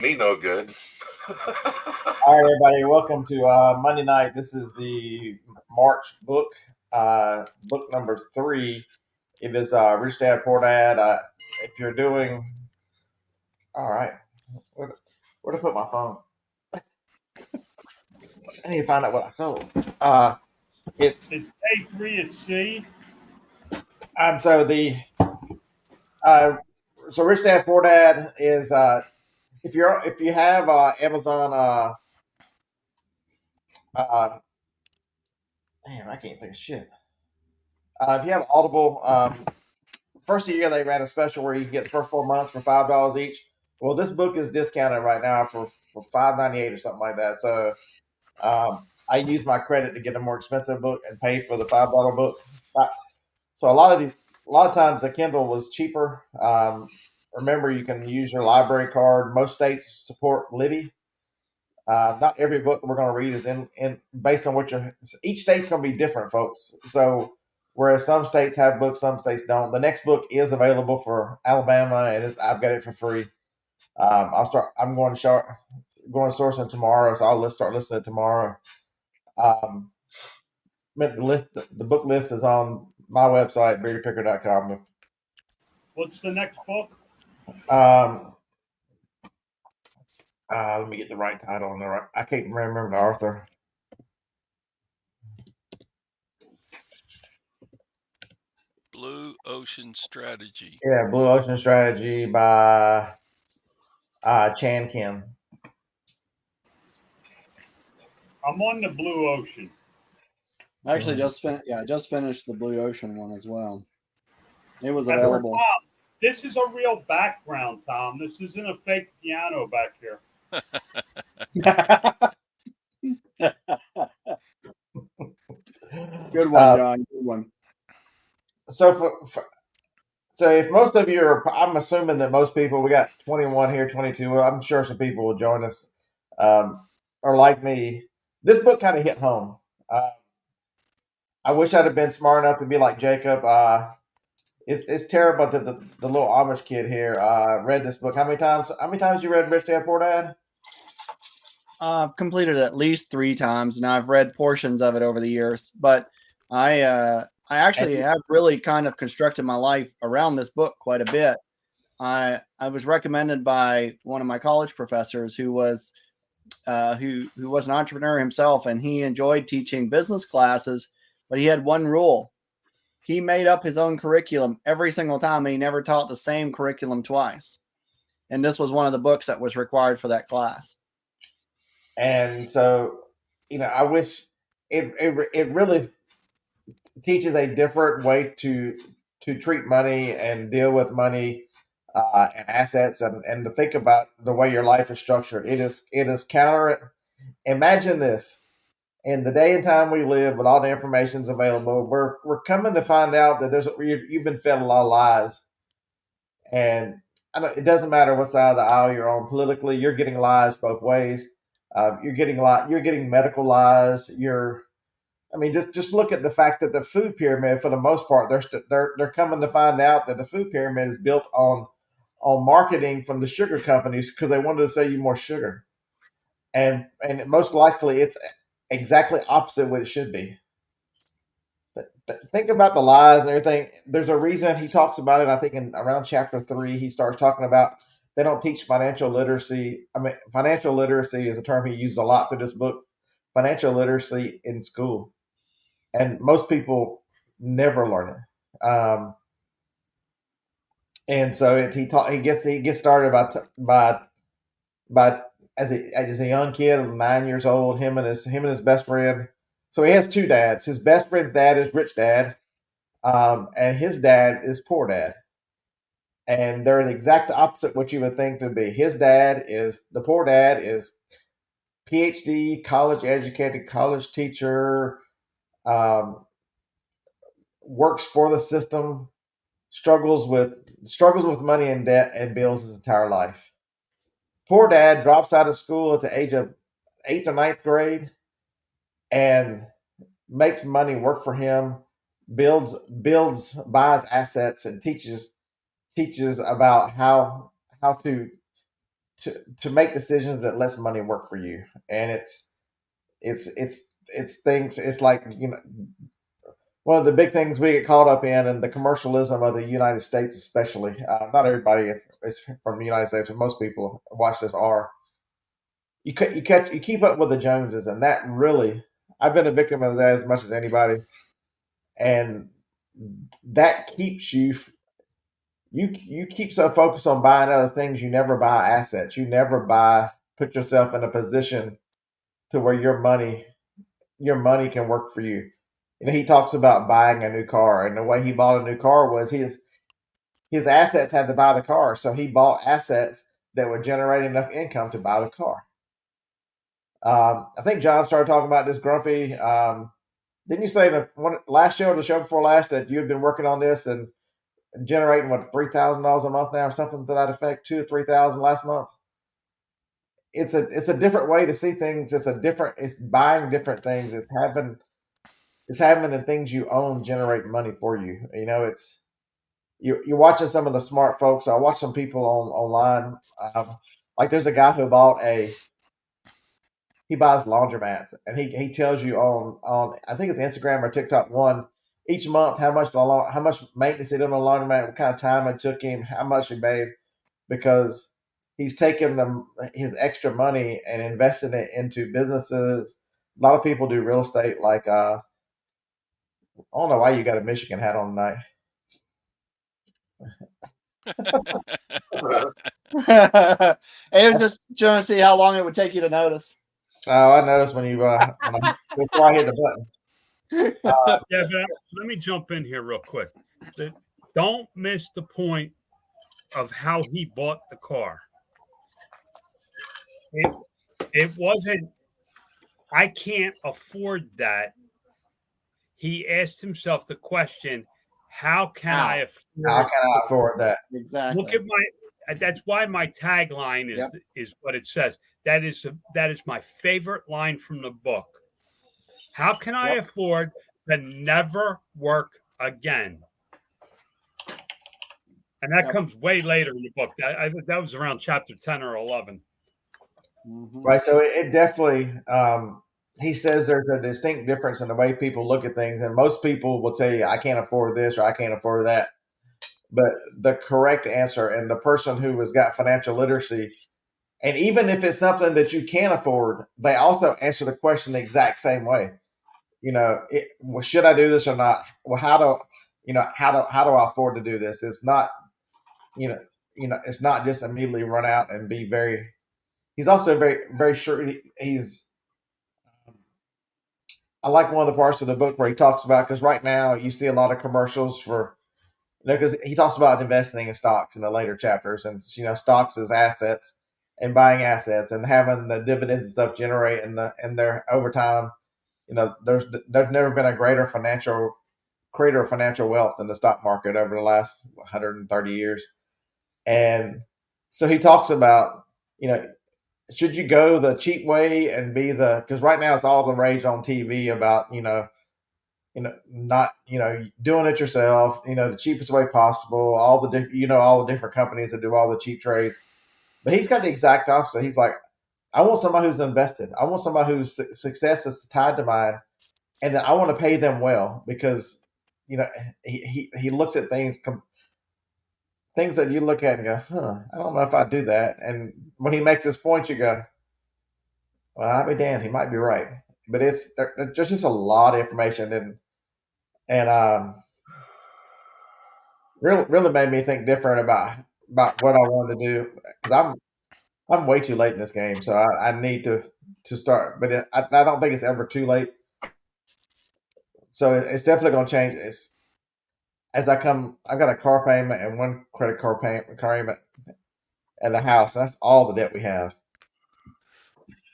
Me no good. All right, everybody, welcome to Monday night. This is the March book, book number 3. It is Rich Dad Poor Dad. If you're doing, all right, where to put my phone? I need to find out what I sold. Uh, it's It's A3 at C. so the uh, so Rich Dad Poor Dad is if you have Amazon uh, damn, I can't think of shit. If you have Audible, first of the year they ran a special where you can get the first 4 months for $5 each. Well, this book is discounted right now for $5.98 or something like that. So I use my credit to get a more expensive book and pay for the $5 book. So a lot of times the Kindle was cheaper. Remember, you can use your library card. Most states support Libby. Not every book we're going to read is in based on what your each state's going to be different, folks. So whereas some states have books, some states don't. The next book is available for Alabama, and I've got it for free. I'll start. I'm going to source it tomorrow, so I'll start listening tomorrow. Um, the book list is on my website, beardypicker.com. What's the next book? Um, let me get the right title on the right. I can't remember the author. Blue Ocean Strategy. Yeah, Blue Ocean Strategy by Chan Kim. I'm on the Blue Ocean. I actually just finished the Blue Ocean one as well. It was That's available. Tom. This is a real background, Tom. This isn't a fake piano back here. Good one, John. Good one. So so if most of you are, I'm assuming that most people, we got 21 here, 22. I'm sure some people will join us, are like me. This book kind of hit home. I wish I'd have been smart enough to be like Jacob. It's terrible that the little Amish kid here read this book. How many times? How many times you read Rich Dad Poor Dad? I've completed it at least 3 times, and I've read portions of it over the years. But I actually have really kind of constructed my life around this book quite a bit. I was recommended by one of my college professors who was an entrepreneur himself, and he enjoyed teaching business classes, but he had one rule. He made up his own curriculum every single time, and he never taught the same curriculum twice. And this was one of the books that was required for that class. And so, I wish it really teaches a different way to treat money and deal with money and assets and to think about the way your life is structured. It is counter. Imagine this. In the day and time we live, with all the information's available, we're coming to find out that you've been fed a lot of lies, and it doesn't matter what side of the aisle you're on politically. You're getting lies both ways. You're getting medical lies. I mean, just look at the fact that the food pyramid, for the most part, they're coming to find out that the food pyramid is built on marketing from the sugar companies because they wanted to sell you more sugar, and most likely it's exactly opposite what it should be. Think about the lies and everything. There's a reason he talks about it. I think in around chapter 3, he starts talking about they don't teach financial literacy. I mean, financial literacy is a term he uses a lot through this book. Financial literacy in school, and most people never learn it. And so he gets started by as a young kid, 9 years old. Him and his best friend. So he has two dads. His best friend's dad is Rich Dad, and his dad is Poor Dad. And they're the exact opposite what you would think to be. The poor dad is PhD, college educated, college teacher, um, works for the system, struggles with money and debt and bills his entire life. Poor dad drops out of school at the age of eighth or ninth grade and makes money work for him, buys assets, and teaches about how to make decisions that lets money work for you, and it's things. It's like, one of the big things we get caught up in, and the commercialism of the United States, especially. Not everybody is from the United States, but most people watch this are. You keep up with the Joneses, and that really, I've been a victim of that as much as anybody, and that keeps you keep so focused on buying other things, you never buy assets. You never put yourself in a position to where your money can work for you. He talks about buying a new car, and the way he bought a new car was his assets had to buy the car, so he bought assets that would generate enough income to buy the car. I think John started talking about this grumpy. Didn't you say the last show or the show before last that you had been working on this and generating what, $3,000 a month now or something to that effect, 2 or 3,000 last month? It's a different way to see things. It's buying different things. It's having the things you own generate money for you. You're watching some of the smart folks. I watch some people online. Like there's a guy who he buys laundromats, and he tells you on I think it's Instagram or TikTok one each month how much maintenance he did on a laundromat, what kind of time it took him, how much he made, because he's taking his extra money and investing it into businesses. A lot of people do real estate, like I don't know why you got a Michigan hat on tonight. I was just trying to see how long it would take you to notice. Oh, I noticed when before I hit the button. Yeah, but let me jump in here real quick. Don't miss the point of how he bought the car. It wasn't, I can't afford that. He asked himself the question, how can I How afford? can I afford that? Exactly. Look at that's why my tagline is what it says. That is my favorite line from the book. How can I afford to never work again? And that comes way later in the book. That was around chapter 10 or 11. Mhm. Right. So it definitely, he says there's a distinct difference in the way people look at things. And most people will tell you, I can't afford this or I can't afford that. But the correct answer, and the person who has got financial literacy, and even if it's something that you can afford, they also answer the question the exact same way. Well, should I do this or not? Well, how do I afford to do this? It's not, it's not just immediately run out and be very. He's also very, very sure. He's. I like one of the parts of the book where he talks about, because right now you see a lot of commercials for, because he talks about investing in stocks in the later chapters, and stocks as assets and buying assets and having the dividends and stuff generate and their over time. There's never been a creator of financial wealth in the stock market over the last 130 years. And so he talks about, should you go the cheap way and because right now it's all the rage on TV about, not, doing it yourself, the cheapest way possible, all the different companies that do all the cheap trades. But he's got the exact opposite. He's like, I want somebody who's invested. I want somebody whose success is tied to mine, and then I want to pay them well, because he looks at things that you look at and go, I don't know if I do that. And when he makes his point, you go, well, I'll be damned, he might be right. But there's just a lot of information, and really made me think different about what I wanted to do, because I'm way too late in this game, so I need to start. But I don't think it's ever too late. So it's definitely going to change. I've got a car payment and one credit card payment and the house. That's all the debt we have.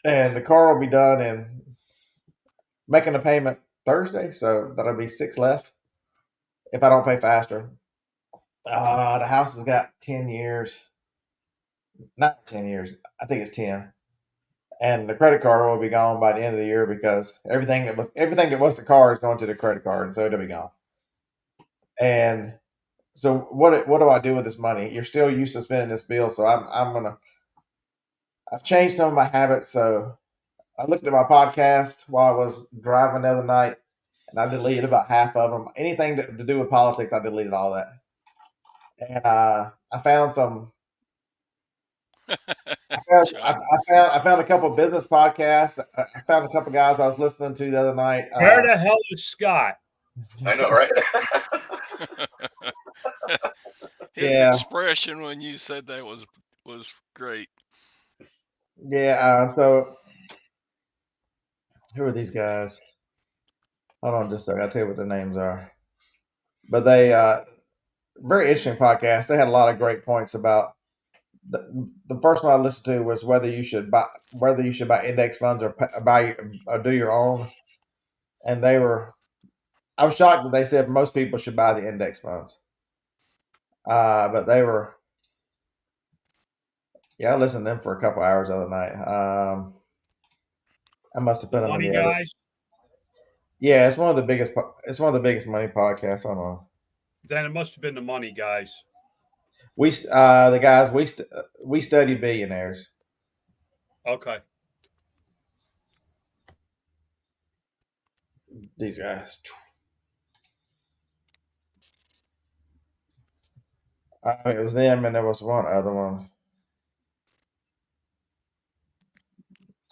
And the car will be done and making a payment Thursday, so that'll be 6 left if I don't pay faster. The house has got 10 years, not 10 years. I think it's 10. And the credit card will be gone by the end of the year, because everything that was the car is going to the credit card, and so it'll be gone. And so what do I do with this money? You're still used to spending this bill, so I'm gonna I've changed some of my habits. So I looked at my podcast while I was driving the other night, and I deleted about half of them. Anything to do with politics, I deleted all that. And I found some. John. I found a couple of business podcasts. I found a couple of guys I was listening to the other night. Where the hell is Scott? I know, right? His Yeah. expression when you said that was great. Yeah. So who are these guys? Hold on just a second. I'll tell you what their names are. But they very interesting podcast. They had a lot of great points about the first one I listened to was whether you should buy index funds or do your own. And I was shocked that they said most people should buy the index funds. But they were, I listened to them for a couple hours the other night. I must have put them in Money the other. guys. Yeah, it's one of the biggest. It's one of the biggest money podcasts. I don't know. Then it must have been the money guys. The guys we study billionaires. Okay. These guys. It was them, and there was one other one.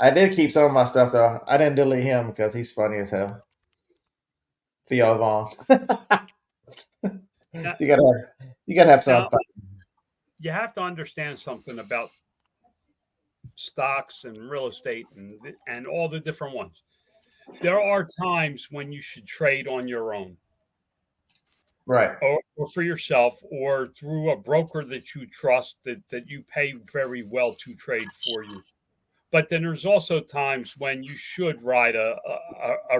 I did keep some of my stuff though. I didn't delete him because he's funny as hell. Theo Vaughn. you gotta have some fun. You have to understand something about stocks and real estate and all the different ones. There are times when you should trade on your own. Right. Or for yourself, or through a broker that you trust that you pay very well to trade for you. But then there's also times when you should ride a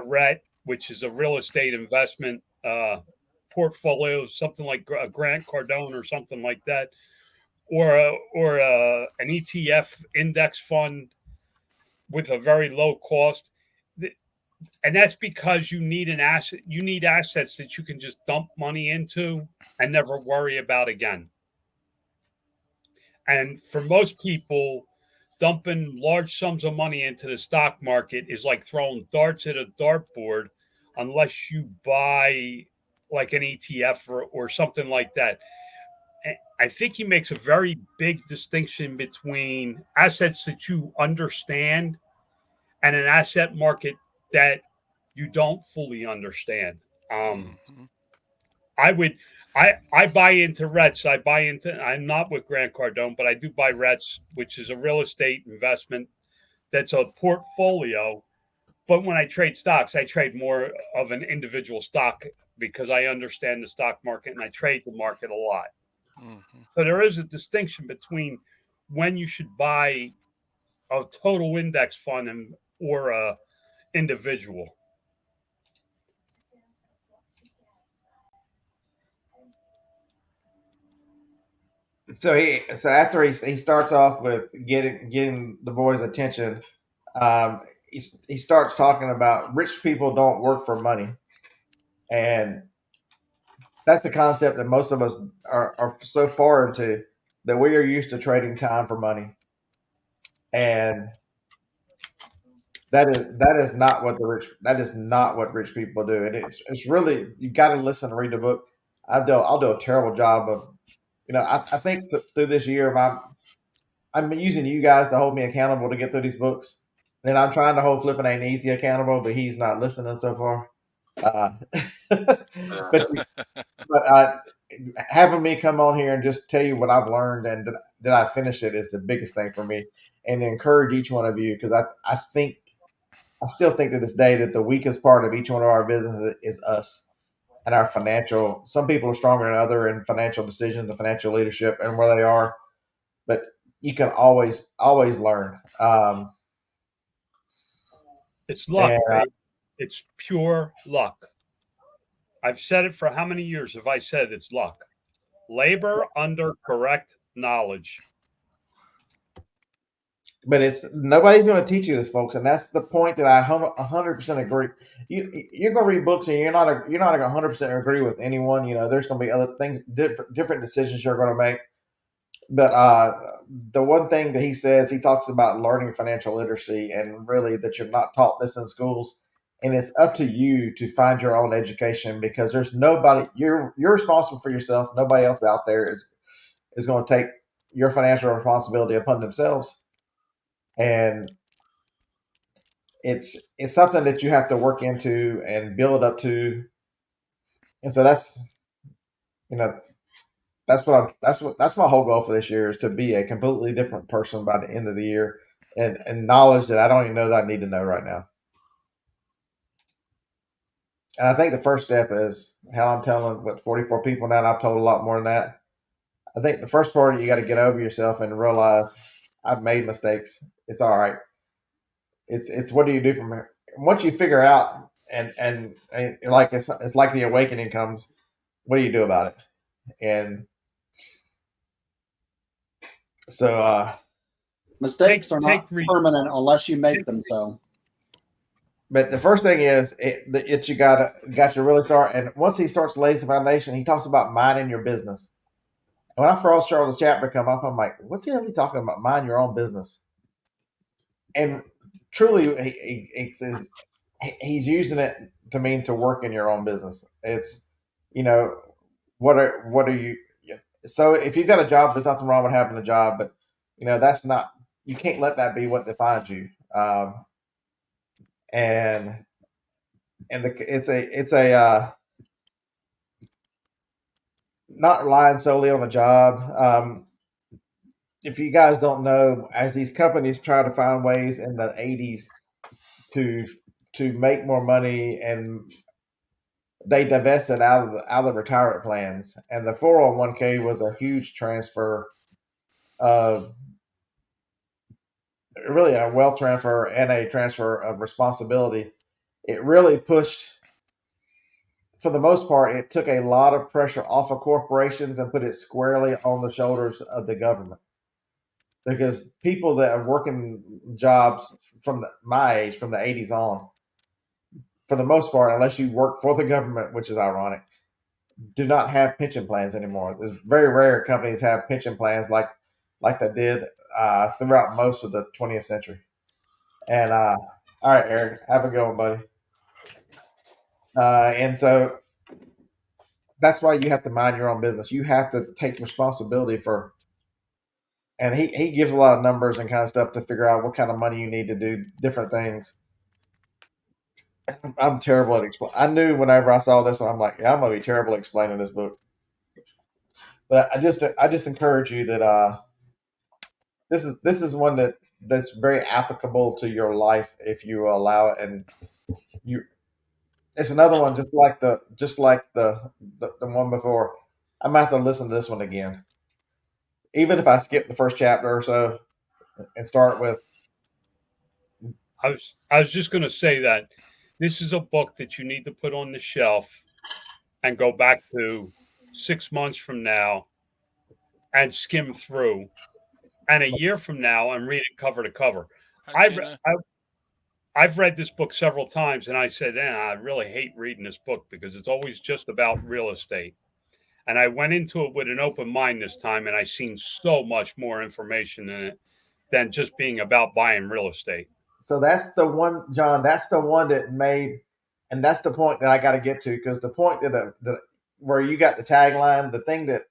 RET, which is a real estate investment portfolio, something like a Grant Cardone or something like that, or an ETF index fund with a very low cost. And that's because you need an asset. You need assets that you can just dump money into and never worry about again. And for most people, dumping large sums of money into the stock market is like throwing darts at a dartboard unless you buy like an ETF or something like that. I think he makes a very big distinction between assets that you understand and an asset market that you don't fully understand. I buy into REITs. I'm not with Grant Cardone, but I do buy REITs, which is a real estate investment that's a portfolio. But when I trade stocks, I trade more of an individual stock because I understand the stock market and I trade the market a lot. So there is a distinction between when you should buy a total index fund or a individual. So after he starts off with getting the boys' attention, he starts talking about rich people don't work for money, and that's the concept that most of us are so far into that we are used to trading time for money, and that is not what rich people do, and it's really you got to listen and read the book. I'll do a terrible job of, I think through this year I'm using you guys to hold me accountable to get through these books. Then I'm trying to hold Flippin' Ain't Easy accountable, but he's not listening so far. But having me come on here and just tell you what I've learned and that I finish it is the biggest thing for me, and to encourage each one of you, because I still think to this day that the weakest part of each one of our businesses is us and our financial. Some people are stronger than others in financial decisions and financial leadership and where they are, but you can always learn. It's luck, right? It's pure luck. I've said it for how many years have I said it's luck? Labor under correct knowledge. But nobody's going to teach you this, folks, and that's the point that I 100% agree. You're going to read books, and you're not going to 100% agree with anyone. There's going to be other things, different decisions you're going to make. But the one thing that he says, he talks about learning financial literacy, and really that you're not taught this in schools, and it's up to you to find your own education, because there's nobody, you're responsible for yourself. Nobody else out there is going to take your financial responsibility upon themselves, and it's something that you have to work into and build up to. And so that's, you know, that's my whole goal for this year, is to be a completely different person by the end of the year, and knowledge that I don't even know that I need to know right now. And I think the first step is how I'm telling 44 people now, and I've told a lot more than that. I think the first part, you got to get over yourself and realize I've made mistakes. It's all right. It's what do you do from here? Once you figure out, and like it's like the awakening comes. What do you do about it? And so Mistakes are not permanent unless you make them so. But the first thing is you got to really start. And once he starts to lay the foundation, he talks about minding your business. And when I first saw this chapter come up, I'm like, what's he talking about? Mind your own business. And truly, he's using it to mean to work in your own business. It's, you know, what are you? So if you've got a job, there's nothing wrong with having a job, but that's not. You can't let that be what defines you. And it's a not relying solely on a job. If you guys don't know, as these companies try to find ways in the 80s to make more money, and they divested out of the retirement plans, and the 401k was a huge transfer of really a wealth transfer and a transfer of responsibility. It really pushed, for the most part, it took a lot of pressure off of corporations and put it squarely on the shoulders of the government. Because people that are working jobs from my age, from the 80s on, for the most part, unless you work for the government, which is ironic, do not have pension plans anymore. There's very rare companies have pension plans like they did throughout most of the 20th century. And all right, Eric, have a good one, buddy. And so that's why you have to mind your own business. You have to take responsibility for. And he gives a lot of numbers and kind of stuff to figure out what kind of money you need to do different things. I'm terrible at explaining. I knew whenever I saw this, I'm like, yeah, I'm gonna be terrible at explaining this book. But I just encourage you that this is one that's very applicable to your life if you allow it, and you. It's another one just like the one before. I might have to listen to this one again, even if I skip the first chapter or so and start with. I was just going to say that this is a book that you need to put on the shelf and go back to 6 months from now and skim through, and a year from now and read it cover to cover. I've read this book several times, and I said, I really hate reading this book because it's always just about real estate. And I went into it with an open mind this time, and I seen so much more information in it than just being about buying real estate. So that's the one, John. That's the one that made, and that's the point that I got to get to, because the point that where you got the tagline, the thing that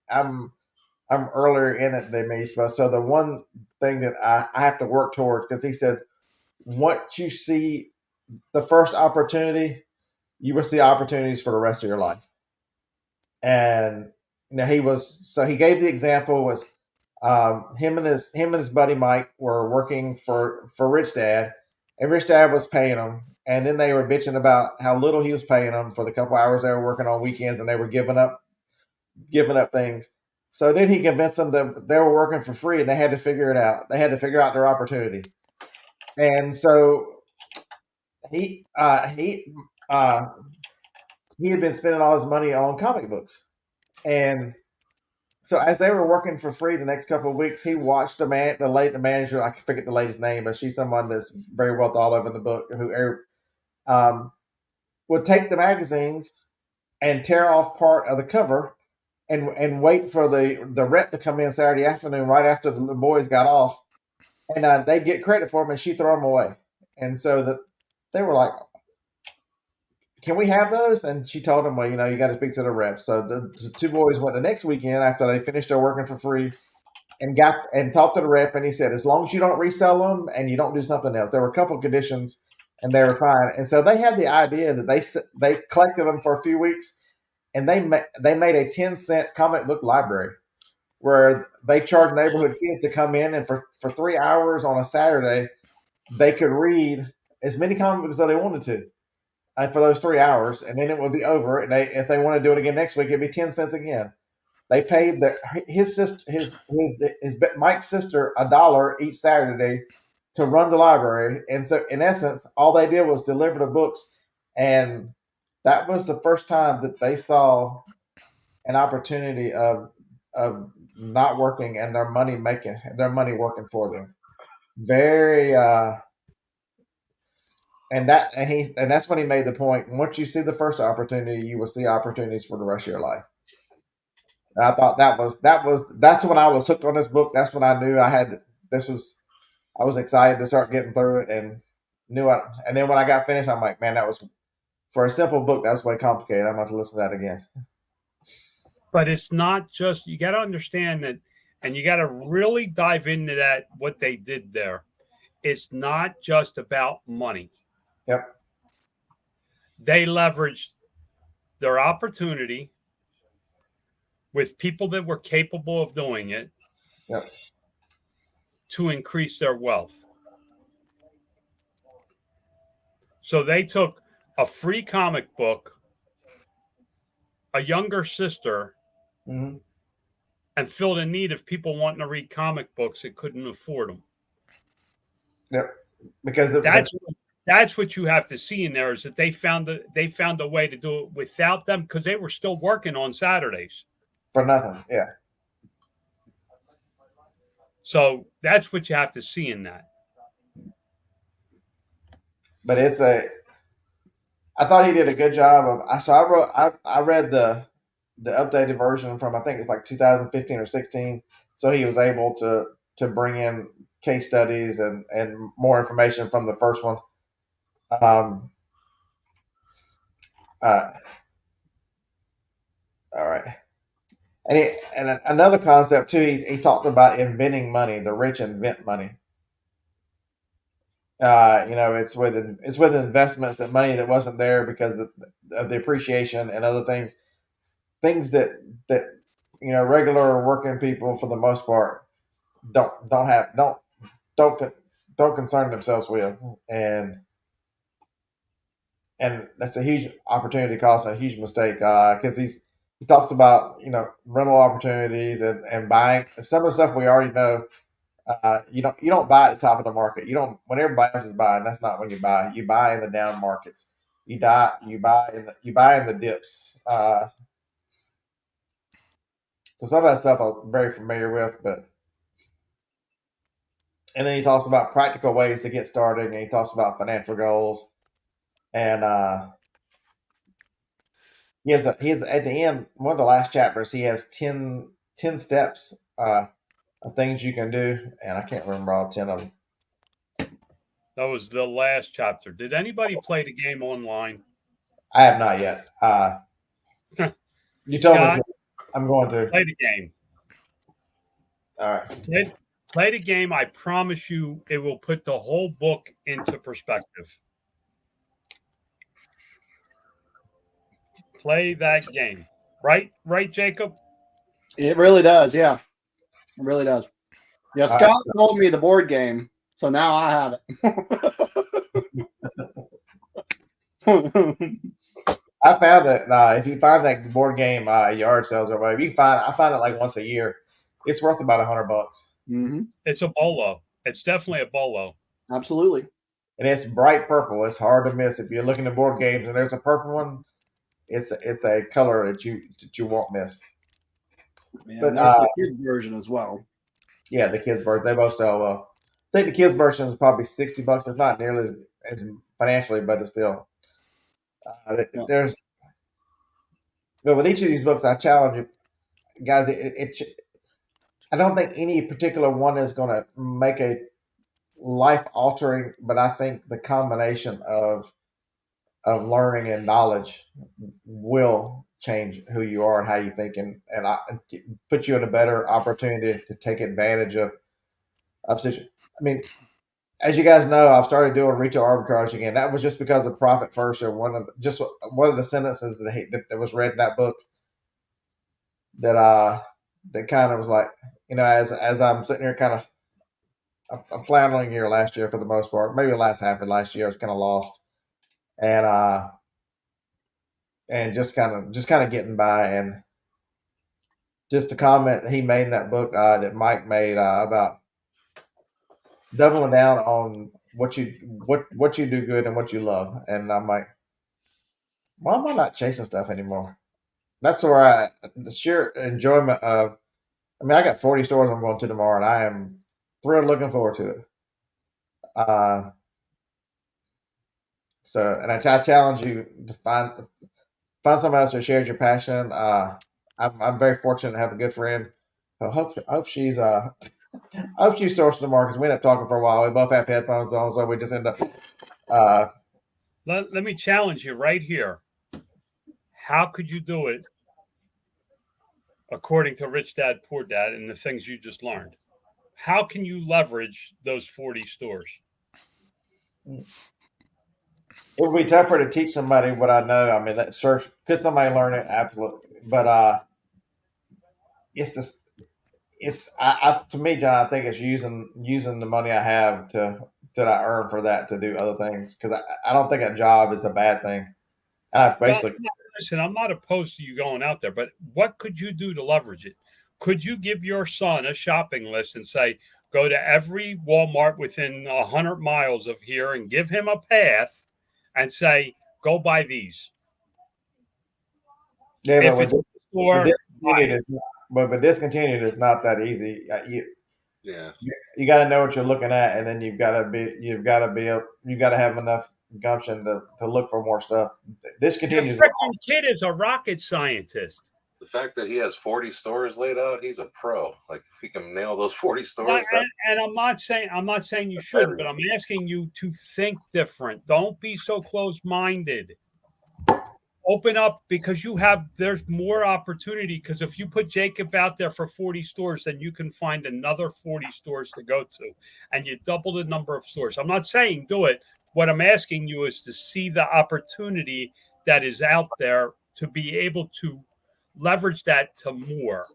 I'm earlier in it than me. So the one thing that I have to work towards, because he said, once you see the first opportunity, you will see opportunities for the rest of your life. And he gave the example was him and his buddy Mike were working for Rich Dad, and Rich Dad was paying them, and then they were bitching about how little he was paying them for the couple hours they were working on weekends, and they were giving up things. So then he convinced them that they were working for free, and they had to figure it out. They had to figure out their opportunity. And so he had been spending all his money on comic books. And so as they were working for free the next couple of weeks, he watched the manager, I forget the lady's name, but she's someone that's very well thought of in the book, who would take the magazines and tear off part of the cover and wait for the rep to come in Saturday afternoon right after the boys got off, and they get credit for them, and she throw them away. And so they were like, "Can we have those?" And she told them, "Well, you got to speak to the rep." So the two boys went the next weekend after they finished their working for free, and talked to the rep, and he said, "As long as you don't resell them and you don't do something else." There were a couple of conditions, and they were fine. And so they had the idea that they collected them for a few weeks, and they made a 10-cent comic book library where they charged neighborhood kids to come in, and for 3 hours on a Saturday, they could read as many comic books as they wanted to. For those 3 hours, and then it would be over. And if they want to do it again next week, it'd be 10 cents again. They paid his sister, his Mike's sister, $1 each Saturday to run the library. And so, in essence, all they did was deliver the books, and that was the first time that they saw an opportunity of not working and their money working for them. Very. And that's when he made the point. Once you see the first opportunity, you will see opportunities for the rest of your life. And I thought that's when I was hooked on this book. That's when I knew I was excited to start getting through it, and and then when I got finished, I'm like, man, that was, for a simple book, that's way complicated. I'm going to listen to that again. But it's not just, you got to understand that, and you got to really dive into that, what they did there. It's not just about money. Yep. They leveraged their opportunity with people that were capable of doing it. Yep. To increase their wealth. So they took a free comic book, a younger sister, mm-hmm. and filled a need of people wanting to read comic books that couldn't afford them. Yep. Because that's what you have to see in there, is that they found a way to do it without them, because they were still working on Saturdays for nothing. Yeah. So that's what you have to see in that. But I thought he did a good job of. So I read the updated version from, I think it's like 2015 or 16. So he was able to bring in case studies and more information from the first one. All right. And another concept too, he talked about inventing money. The rich invent money. It's with investments and money that wasn't there because of the appreciation and other things that regular working people, for the most part, don't concern themselves with, and that's a huge opportunity cost and a huge mistake, because he talks about rental opportunities and buying some of the stuff we already know. You don't buy at the top of the market. You don't, when everybody else is buying. That's not when you buy. You buy in the down markets. You buy in the dips. So some of that stuff I'm very familiar with, and then he talks about practical ways to get started, and he talks about financial goals, and he has at the end, one of the last chapters, he has 10 steps of things you can do, and I can't remember all 10 of them. That was the last chapter. Did anybody play the game online? I have not yet. You told me I'm going to play the game. All right. Play the game. I promise you, it will put the whole book into perspective. Play that game. Right, Jacob? It really does. Yeah, it really does. Yeah, Scott told me the board game, so now I have it. I found it. If you find that board game yard sales or whatever, I find it like once a year. It's worth about $100. Mm-hmm. It's a bolo. It's definitely a bolo. Absolutely. And it's bright purple. It's hard to miss. If you're looking at board games and there's a purple one, it's a color that you won't miss. Yeah, but there's the kids version as well. Yeah, the kids version. They both sell well. I think the kids version is probably $60. It's not nearly as financially, but it's still. But with each of these books, I challenge you. guys, I don't think any particular one is going to make a life altering, but I think the combination of learning and knowledge will change who you are and how you think, and put you in a better opportunity to take advantage of situation. I mean, as you guys know, I've started doing retail arbitrage again. That was just because of Profit First, or one of the sentences that was read in that book that kind of was like, as I'm sitting here kind of I'm floundering here last year for the most part. Maybe the last half of last year I was kind of lost, and just kind of getting by, and just a comment he made in that book that Mike made about doubling down on what you do good and what you love. And I'm like, why am I not chasing stuff anymore? That's where the sheer enjoyment of. I mean, I got 40 stores I'm going to tomorrow, and I am thrilled, looking forward to it. Uh, and I challenge you to find somebody else who shares your passion. I'm very fortunate to have a good friend. I hope she's sourcing the markets. We end up talking for a while. We both have headphones on, so we just end up. Let me challenge you right here. How could you do it according to Rich Dad Poor Dad and the things you just learned? How can you leverage those 40 stores? It would be tougher to teach somebody what I know. I mean, that search could somebody learn it? Absolutely, but it's this. To me, John. I think it's using the money I have that I earn for that to do other things, because I don't think a job is a bad thing. And I've basically listen. I'm not opposed to you going out there, but what could you do to leverage it? Could you give your son a shopping list and say, go to every Walmart within 100 miles of here and give him a path and say, go buy these? Yeah, if it's a store, but discontinued is not that easy. You got to know what you're looking at, and then you've got to have enough gumption to look for more stuff. Discontinued. The freaking kid is a rocket scientist. The fact that he has 40 stores laid out, he's a pro. Like, if he can nail those 40 stores. And I'm not saying you shouldn't, but I'm asking you to think different. Don't be so close-minded. Open up, because there's more opportunity. Because if you put Jacob out there for 40 stores, then you can find another 40 stores to go to, and you double the number of stores. I'm not saying do it. What I'm asking you is to see the opportunity that is out there to be able to leverage that to more.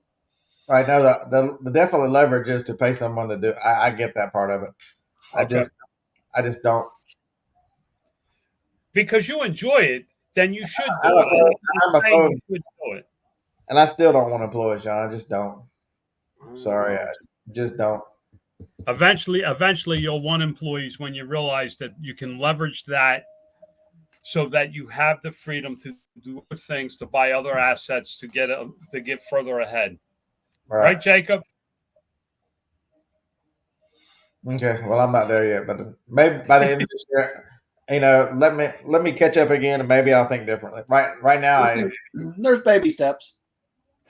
I know that the definitely leverage is to pay someone to do. I get that part of it. Okay. I just don't. Because you enjoy it, then you should do it. I'm opposed. You should do it. And I still don't want employees, John. I just don't. Sorry, I just don't. Eventually, you'll want employees when you realize that you can leverage that, so that you have the freedom to do things, to buy other assets, to get further ahead. Right, Jacob? Okay. Well, I'm not there yet, but maybe by the end of this year, let me catch up again, and maybe I'll think differently. Right now, there's baby steps.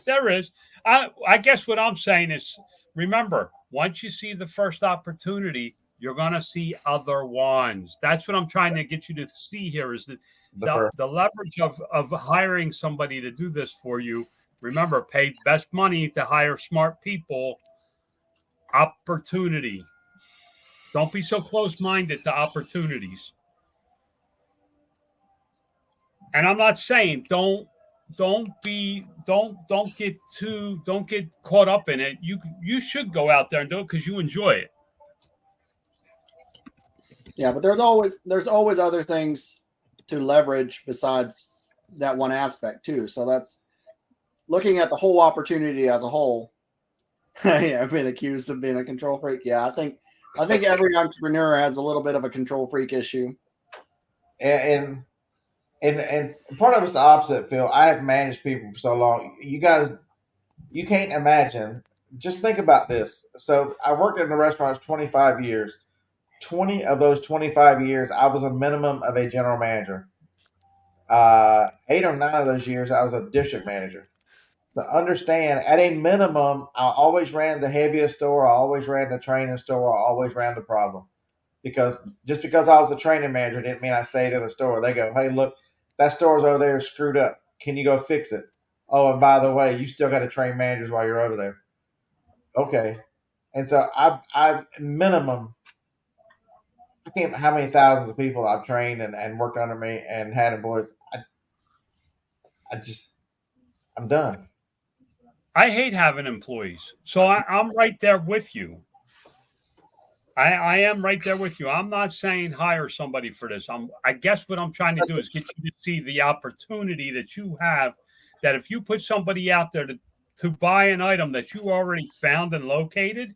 There is. I guess what I'm saying is, remember, once you see the first opportunity, you're going to see other ones. That's what I'm trying to get you to see here, is that the leverage of hiring somebody to do this for you. Remember, pay best money to hire smart people. Opportunity. Don't be so close-minded to opportunities. And I'm not saying don't get caught up in it. You should go out there and do it because you enjoy it. Yeah, but there's always other things to leverage besides that one aspect too. So that's looking at the whole opportunity as a whole. Yeah, I've been accused of being a control freak. Yeah, I think every entrepreneur has a little bit of a control freak issue. And part of it's the opposite, Phil. I have managed people for so long. You guys, you can't imagine. Just think about this. So I worked in the restaurants 25 years. 20 of those 25 years, I was a minimum of a general manager. 8 or 9 of those years, I was a district manager. So understand, at a minimum, I always ran the heaviest store. I always ran the training store. I always ran the problem. Because just because I was a training manager didn't mean I stayed in the store. They go, hey, look, that store's over there screwed up. Can you go fix it? Oh, and by the way, you still got to train managers while you're over there. Okay. And so I minimum, I can't how many thousands of people I've trained and worked under me and had employees. I'm done. I hate having employees. So I'm right there with you. I am right there with you. I'm not saying hire somebody for this. I guess what I'm trying to do is get you to see the opportunity that you have, that if you put somebody out there to buy an item that you already found and located.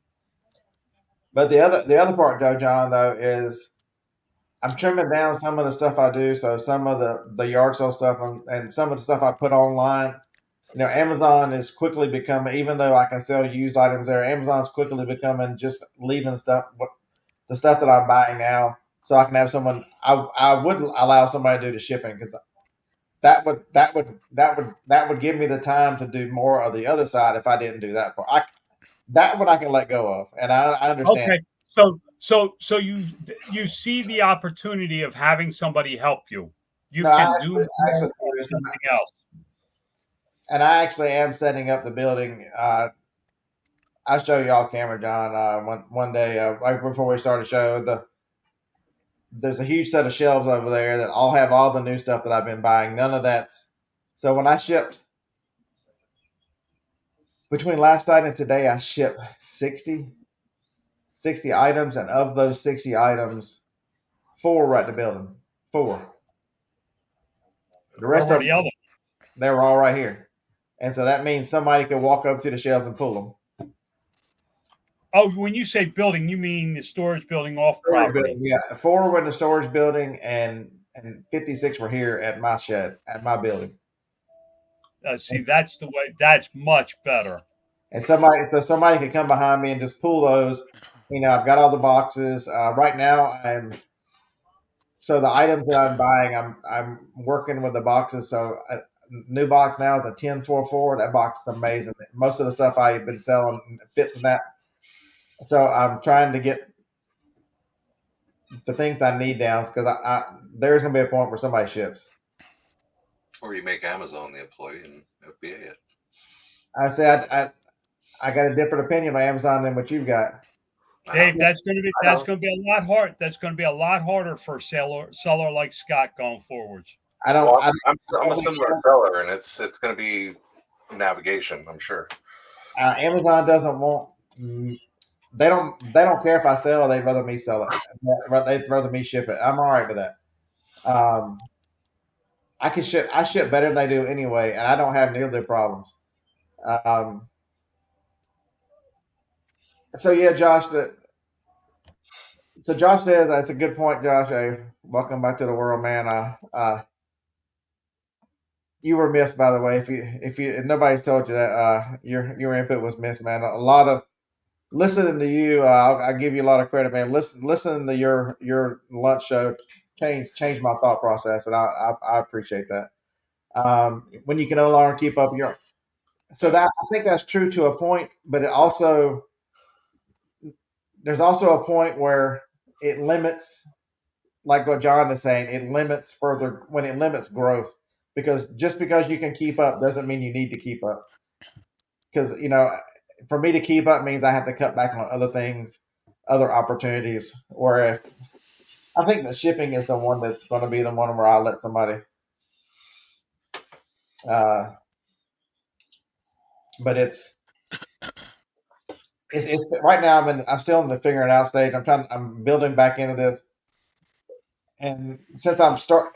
But the other part though, John, though, is I'm trimming down some of the stuff I do. So some of the yard sale stuff and some of the stuff I put online. Amazon is quickly becoming, even though I can sell used items there, Amazon's quickly becoming just leaving stuff, the stuff that I'm buying now, so I can have someone. I would allow somebody to do the shipping because that would give me the time to do more of the other side if I didn't do that part. That one I can let go of, and I understand. Okay. So you see the opportunity of having somebody help you. You No, can do actually, something else. and I actually am setting up the building. I'll show you all camera, John. One day, right before we start the show, there's a huge set of shelves over there that all have all the new stuff that I've been buying. None of that's so when I shipped between last night and today, I shipped 60 items, and of those 60 items, 4 were at the building. 4. The rest Where of were the them, other? they were all right here. And so that means somebody could walk up to the shelves and pull them. Oh, when you say building, you mean the storage building off Storage property? building, yeah. 4 were in the storage building, and 56 were here at my shed, at my building. See, that's the way. That's much better. And somebody could come behind me and just pull those. I've got all the boxes. Right now, so the items that I'm buying, I'm working with the boxes. So new box now is a 1044. That box is amazing. Most of the stuff I've been selling fits in that. So I'm trying to get the things I need down because there's going to be a point where somebody ships. Or you make Amazon the employee and FBA it. I say I got a different opinion on Amazon than what you've got. Dave, that's going to be a lot hard. That's going to be a lot harder for a seller like Scott going forwards. I'm a similar seller, and it's going to be navigation, I'm sure. Amazon doesn't want. They don't care if I sell. They'd rather me sell it. They'd rather me ship it. I'm all right with that. I can ship. I ship better than they do anyway, and I don't have nearly the problems. So yeah, Josh. So Josh says that's a good point, Josh. Hey, welcome back to the world, man. You were missed, by the way. If nobody's told you that, your input was missed, man. A lot of listening to you. I'll give you a lot of credit, man. Listening to your lunch show changed my thought process, and I appreciate that. When you can no longer keep up that I think that's true to a point, but there's also a point where it limits, like what John is saying, it limits growth, because just because you can keep up doesn't mean you need to keep up. Because for me to keep up means I have to cut back on other things, other opportunities. Or I think the shipping is the one that's going to be the one where I let somebody. But it's right now. I'm still in the figuring out stage. I'm building back into this, and since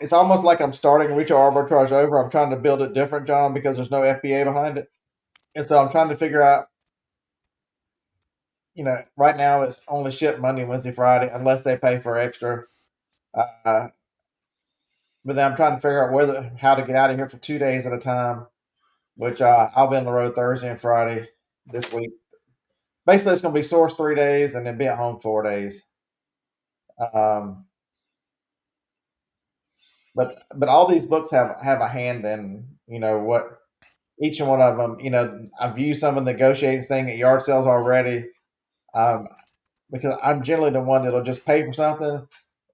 it's almost like I'm starting retail arbitrage over. I'm trying to build it different, John, because there's no FBA behind it, and so I'm trying to figure out. Right now it's only shipped Monday, Wednesday, Friday, unless they pay for extra. But then I'm trying to figure out how to get out of here for 2 days at a time, which I'll be on the road Thursday and Friday this week. Basically, it's going to be source 3 days and then be at home 4 days. But all these books have a hand in what each one of them. You know, I've used some of the negotiating thing at yard sales already, um, because I'm generally the one that'll just pay for something,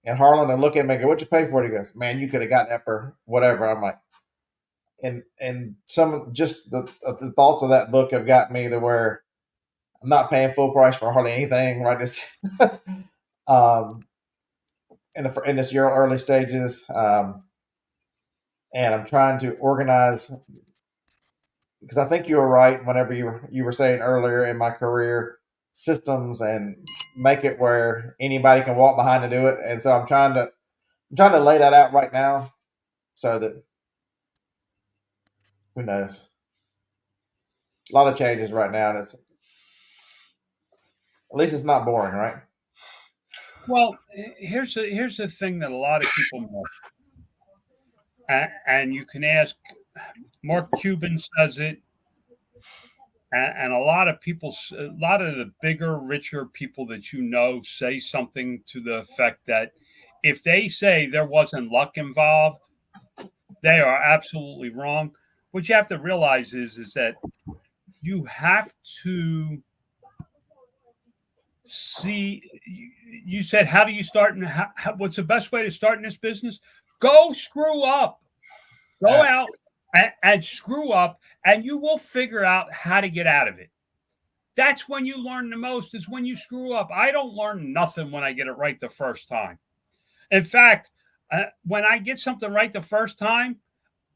and Harlan will look at me and go, "What'd you pay for it?" He goes, "Man, you could have gotten that for whatever." I'm like, and some just the thoughts of that book have got me to where I'm not paying full price for hardly anything right this in this year early stages, and I'm trying to organize because I think you were right whenever you were saying earlier in my career systems and make it where anybody can walk behind and do it. And so I'm trying to lay that out right now so that who knows. A lot of changes right now, and it's at least it's not boring, right? Well, here's the thing that a lot of people miss, and you can ask. Mark Cuban says it, and a lot of people, a lot of the bigger, richer people that you know say something to the effect that if they say there wasn't luck involved, they are absolutely wrong. What you have to realize is that you have to see. You said, how do you start, and what's the best way to start in this business? Go screw up. Go out and screw up, and you will figure out how to get out of it. That's when you learn the most, is when you screw up. I don't learn nothing when I get it right the first time. In fact, when I get something right the first time,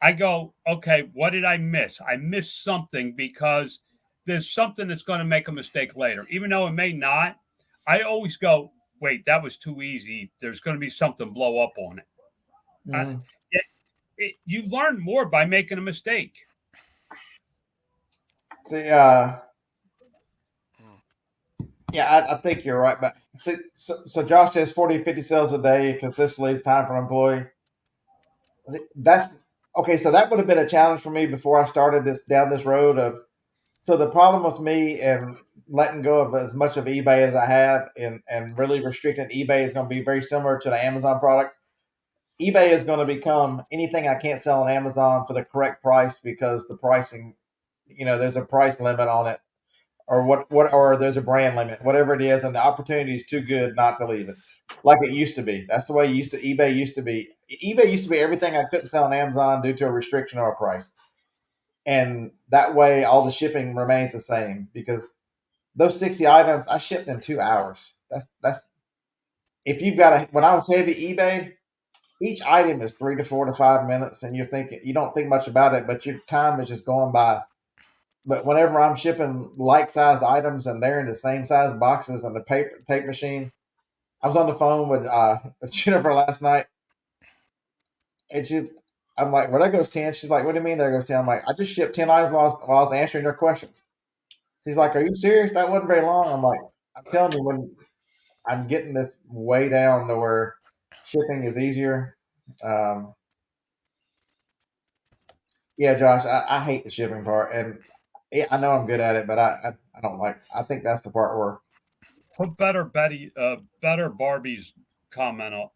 I go, okay, what did I miss? I missed something because there's something that's going to make a mistake later. Even though it may not, I always go, wait, that was too easy. There's going to be something blow up on it. Mm-hmm. You learn more by making a mistake. See, yeah, I think you're right. But see, so Josh says 40, 50 sales a day consistently is time for an employee. That's okay. So that would have been a challenge for me before I started down this road of. So the problem with me and letting go of as much of eBay as I have and really restricting eBay is going to be very similar to the Amazon products. eBay is going to become anything I can't sell on Amazon for the correct price because the pricing, there's a price limit on it, or there's a brand limit, whatever it is, and the opportunity is too good not to leave it, like it used to be. That's the way eBay used to be. eBay used to be everything I couldn't sell on Amazon due to a restriction or a price, and that way all the shipping remains the same because those 60 items I shipped in 2 hours. That's if you've got when I was heavy eBay. Each item is 3 to 4 to 5 minutes, and you don't think much about it, but your time is just going by. But whenever I'm shipping like-sized items and they're in the same size boxes and the tape machine, I was on the phone with Jennifer last night, and I'm like, "Well, there goes 10." She's like, "What do you mean there goes 10?" I'm like, "I just shipped 10 items while I was answering their questions." She's like, "Are you serious? That wasn't very long." I'm like, "I'm telling you, when I'm getting this way down to where shipping is easier." Yeah, Josh, I hate the shipping part, and I know I'm good at it, but I don't like. I think that's the part where Put better Barbie's comment up.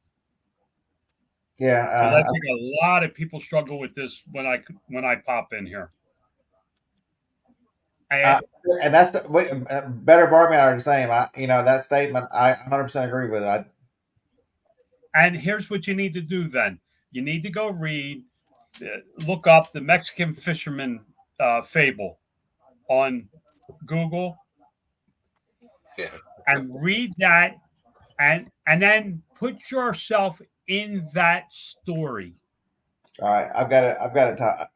yeah, Because I think a lot of people struggle with this when I pop in here. and that's better Barbie are the same. That statement I 100% agree with. And here's what you need to do then. You need to go look up the Mexican fisherman fable on Google. Yeah. And read that and then put yourself in that story. All right, I've got it.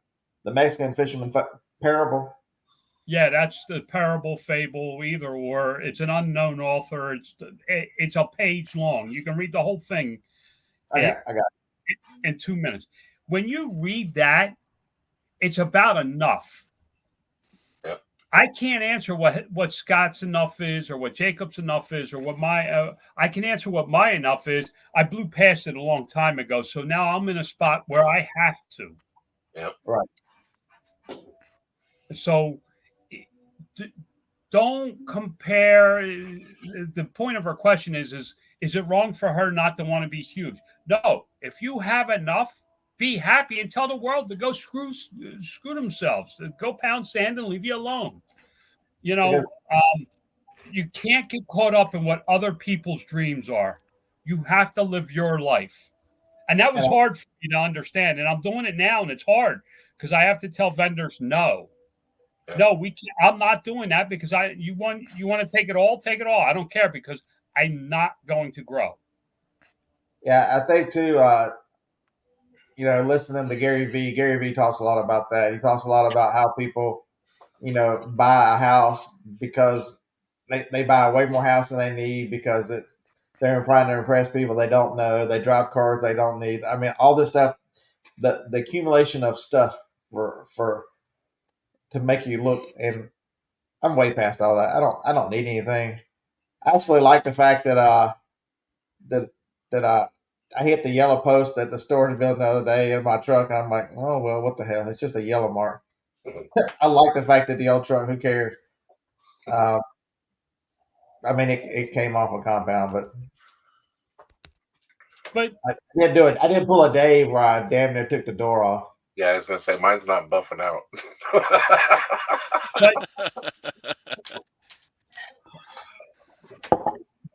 The Mexican fisherman parable. Yeah, that's the parable, fable, either or. It's an unknown author. It's a page long. You can read the whole thing. I got it in 2 minutes. When you read that, it's about enough. Yep. I can't answer what Scott's enough is, or what Jacob's enough is, or what I can answer what my enough is. I blew past it a long time ago, so now I'm in a spot where I have to. Yep. Right. So don't compare. The point of her question is it wrong for her not to want to be huge? No. If you have enough, Be happy and tell the world to go screw themselves, to go pound sand and leave you alone. You know, you can't get caught up in what other people's dreams are. You have to live your life. And that was hard for me to understand. And I'm doing it now, and it's hard because I have to tell vendors no. No, we can't. I'm not doing that because you want to take it all, take it all. I don't care because I'm not going to grow. Yeah, I think too, listening to Gary Vee talks a lot about that. He talks a lot about how people, buy a house because they buy way more house than they need because they're trying to impress people they don't know. They drive cars they don't need. I mean, all this stuff, the accumulation of stuff for to make you look. And I'm way past all that. I don't need anything. I actually like the fact that that I hit the yellow post at the storage building the other day in my truck, and I'm like, oh well, what the hell? It's just a yellow mark. I like the fact that the old truck. Who cares? I mean, it came off a compound, but I didn't do it. I didn't pull a Dave where I damn near took the door off. Yeah, I was gonna say mine's not buffing out.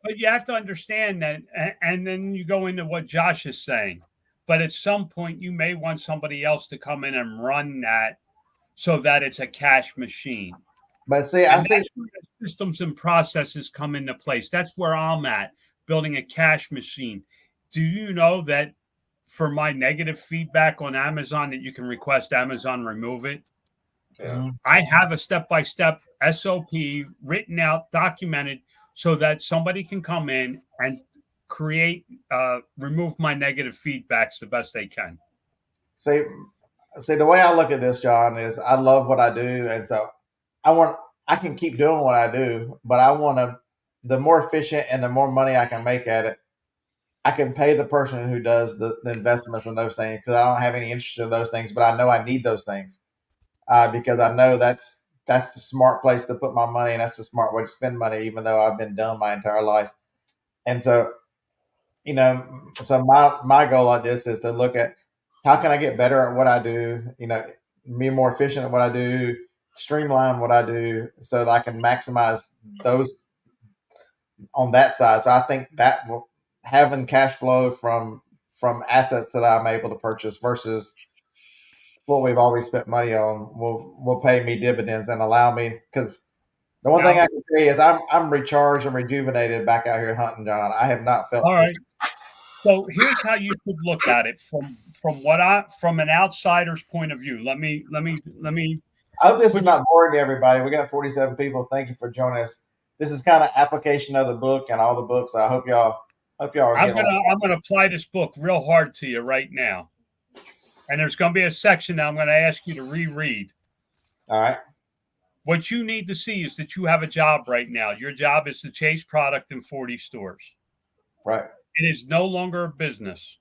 But you have to understand that, and then you go into what Josh is saying. But at some point, you may want somebody else to come in and run that so that it's a cash machine. But see, I see systems and processes come into place. That's where I'm at, building a cash machine. Do you know that for my negative feedback on Amazon that you can request Amazon remove it? Yeah. I have a step-by-step SOP written out, documented, so that somebody can come in and remove my negative feedbacks the best they can. See, the way I look at this, John, is I love what I do, and so I can keep doing what I do, but I want to. The more efficient and the more money I can make at it, I can pay the person who does the investments in those things because I don't have any interest in those things, but I know I need those things because I know that's the smart place to put my money, and that's the smart way to spend money, even though I've been dumb my entire life. And so, so my goal like this is to look at how can I get better at what I do, be more efficient at what I do, streamline what I do so that I can maximize those on that side. So I think that having cash flow from assets that I'm able to purchase versus what we've always spent money on will pay me dividends and allow me, because the one thing I can say is I'm recharged and rejuvenated back out here hunting, John. I have not felt all right. So here's how you should look at it from an outsider's point of view. Let me. I hope this is not boring to everybody. We got 47 people. Thank you for joining us. This is kind of application of the book and all the books. I hope y'all are. I'm gonna apply this book real hard to you right now, and there's gonna be a section that I'm gonna ask you to reread. All right. What you need to see is that you have a job right now. Your job is to chase product in 40 stores. Right. It is no longer a business.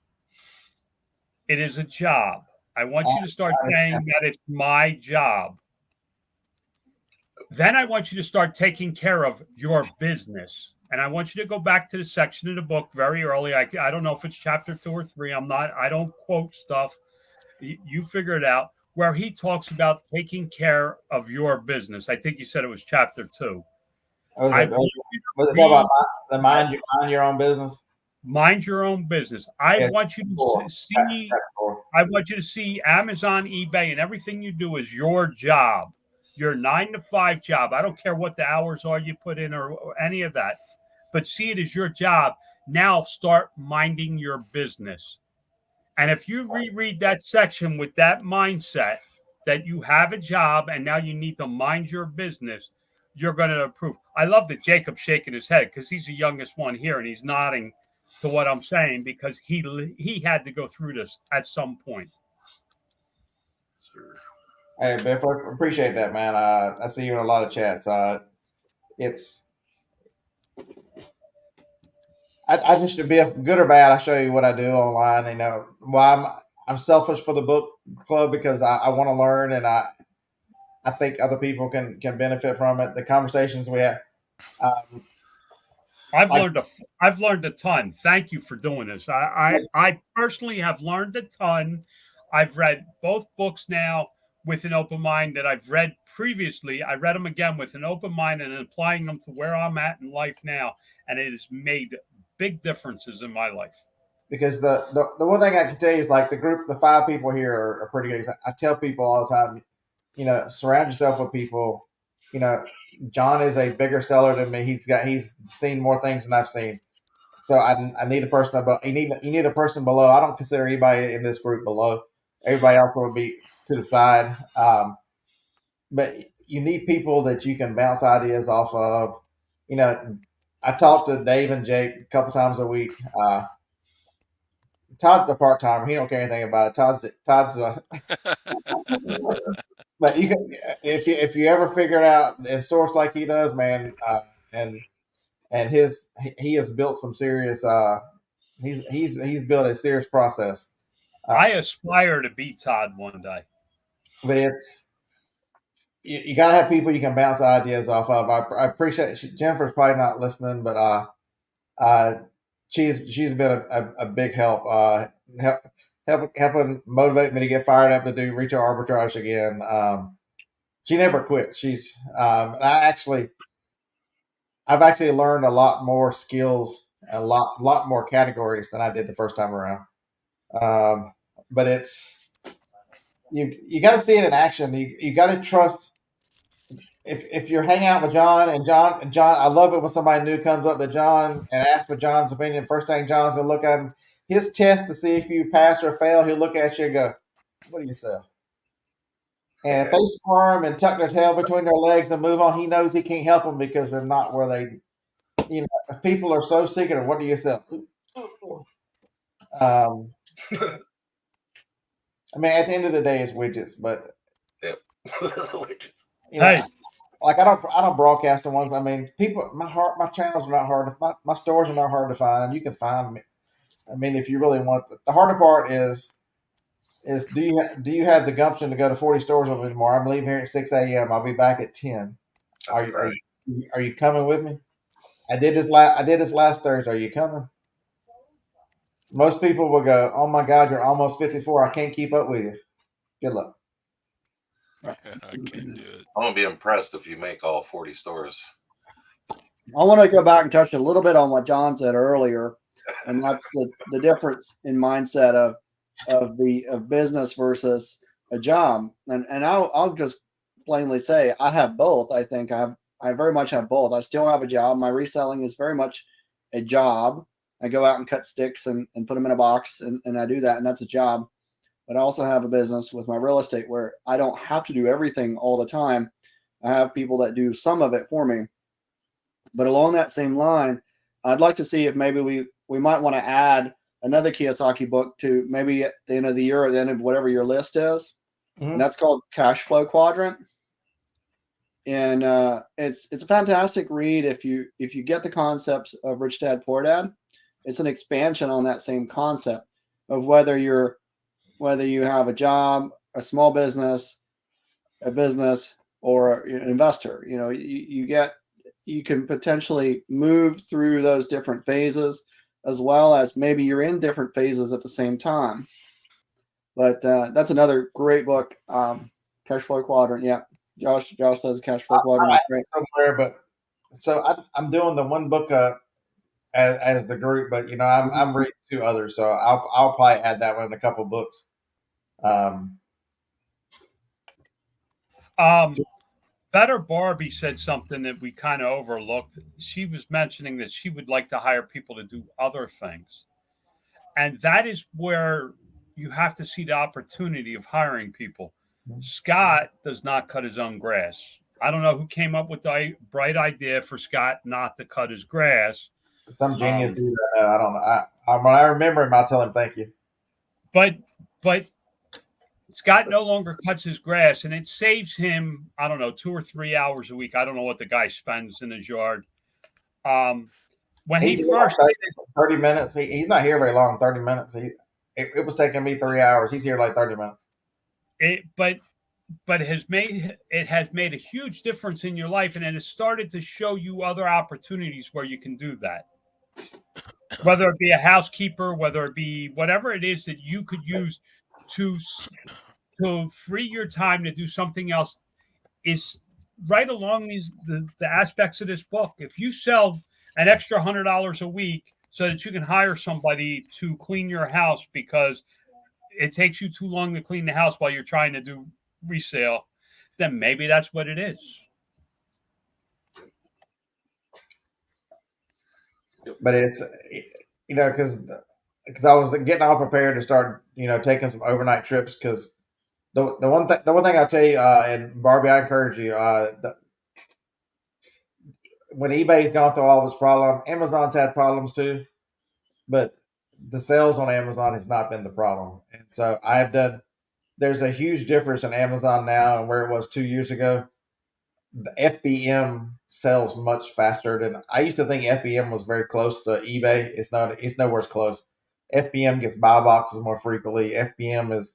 It is a job. I want you to start saying that it's my job. Then I want you to start taking care of your business. And I want you to go back to the section in the book very early. I don't know if it's chapter 2 or 3. I don't quote stuff. You figure it out, where he talks about taking care of your business. I think you said it was chapter 2. Was it about the mind your own business? Mind your own business. I want you to see. I want you to see Amazon, eBay, and everything you do is your job, your 9 to 5 job. I don't care what the hours are you put in or any of that, but see it as your job. Now start minding your business. And if you reread that section with that mindset that you have a job and now you need to mind your business, you're going to improve. I love that Jacob's shaking his head because he's the youngest one here and he's nodding to what I'm saying because he had to go through this at some point. Hey, Biff, I appreciate that, man. I see you in a lot of chats. It's I just, to be good or bad, I show you what I do online. Why I'm selfish for the book club because I want to learn and I think other people can benefit from it. The conversations we have. I've learned a ton. Thank you for doing this. I personally have learned a ton. I've read both books now with an open mind that I've read previously. I read them again with an open mind and applying them to where I'm at in life now. And it has made big differences in my life. Because the one thing I can tell you is like the 5 people here are pretty good. I tell people all the time, surround yourself with people. John is a bigger seller than me. He's seen more things than I've seen. So I need a person above. You need a person below. I don't consider anybody in this group below. Everybody else will be to the side. But you need people that you can bounce ideas off of. I talk to Dave and Jake a couple times a week. Todd's a part timer. He don't care anything about it. Todd's but you can if you ever figure it out and source like he does, man, and he has built some serious. He's built a serious process. I aspire to beat Todd one day. But it's you got to have people you can bounce ideas off of. I appreciate Jennifer's probably not listening, but she's been a big help. Helping motivate me to get fired up to do retail arbitrage again. She never quit. She's I've actually learned a lot more skills, a lot more categories than I did the first time around. But it's you got to see it in action. You got to trust. If you're hanging out with John, I love it when somebody new comes up to John and asks for John's opinion. First thing John's gonna look at him, his test to see if you pass or fail. He'll look at you and go, "What do you sell?" And if they squirm and tuck their tail between their legs and move on, he knows he can't help them because they're not where they. If people are so secretive, what do you sell? I mean, at the end of the day, it's widgets, but Yep. Widgets. Hey. Like I don't broadcast the ones. I mean, people, my channels are not hard. My stores are not hard to find. You can find me. I mean, if you really want, the harder part is do you have the gumption to go to 40 stores over tomorrow? I'm leaving here at 6 a.m. I'll be back at 10. Are you coming with me? I did this last Thursday. Are you coming? Most people will go, "Oh my God, you're almost 54. I can't keep up with you." Good luck. I can't do it. I'm gonna be impressed if you make all 40 stores. I want to go back and touch a little bit on what John said earlier, and that's the difference in mindset of business versus a job. And I'll just plainly say I have both. I think I very much have both. I still have a job. My reselling is very much a job. I go out and cut sticks and put them in a box, and I do that, and that's a job. But I also have a business with my real estate where I don't have to do everything all the time. I have people that do some of it for me. But along that same line, I'd like to see if maybe we might want to add another Kiyosaki book to maybe at the end of the year or at the end of whatever your list is. Mm-hmm. And that's called Cash Flow Quadrant. And it's a fantastic read if you get the concepts of Rich Dad Poor Dad. It's an expansion on that same concept of whether you have a job, a small business, a business, or an investor. You can potentially move through those different phases, as well as maybe you're in different phases at the same time. But that's another great book, Cash Flow Quadrant. Yeah, Josh does Cash Flow Quadrant. Great. Somewhere, but so I'm doing the one book as the group, but I'm reading 2 others, so I'll probably add that one in a couple of books. Better Barbie said something that we kind of overlooked. She was mentioning that she would like to hire people to do other things. And that is where you have to see the opportunity of hiring people. Scott does not cut his own grass. I don't know who came up with the bright idea for Scott not to cut his grass. Some genius do that. I don't know. When I remember him, I'll tell him thank you. But Scott no longer cuts his grass, and it saves him, I don't know, 2 or 3 hours a week. I don't know what the guy spends in his yard. When he first 30 minutes, he's not here very long. 30 minutes. It was taking me 3 hours. He's here like 30 minutes. But it has made a huge difference in your life, and it has started to show you other opportunities where you can do that. Whether it be a housekeeper, whether it be whatever it is that you could use to free your time to do something else is right along the aspects of this book. If you sell an extra $100 a week so that you can hire somebody to clean your house because it takes you too long to clean the house while you're trying to do resale, then maybe that's what it is. But it's, because I was getting all prepared to start, taking some overnight trips. Because the one thing I'll tell you, and Barbie, I encourage you, when eBay's gone through all of its problems, Amazon's had problems too, but the sales on Amazon has not been the problem. And so there's a huge difference in Amazon now and where it was 2 years ago. The FBM sells much faster than I used to think. FBM was very close to eBay. It's not. It's nowhere close. FBM gets buy boxes more frequently. FBM is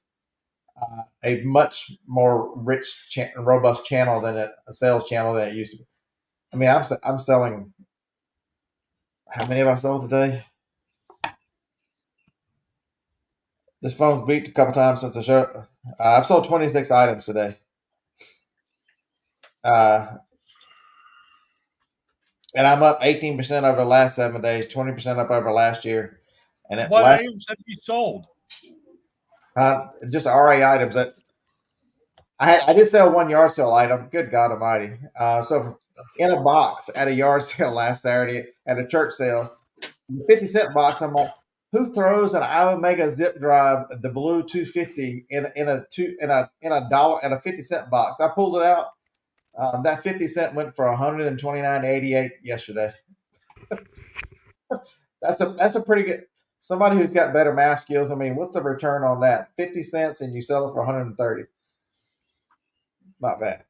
a much more rich, robust channel than a sales channel than it used to be. I mean, I'm selling. How many have I sold today? This phone's beeped a couple times since the show. I've sold 26 items today. And I'm up 18% over the last 7 days, 20% up over last year. And what items have you sold? Just RA items that I did sell one yard sale item. Good God Almighty! So in a box at a yard sale last Saturday at a church sale, 50-cent box. I'm like, who throws an iOmega zip drive, the blue 250 in a dollar and a 50-cent box? I pulled it out. That 50-cent went for $129.88 yesterday. That's a pretty good. Somebody who's got better math skills. I mean, what's the return on that? 50 cents and you sell it for 130. Not bad.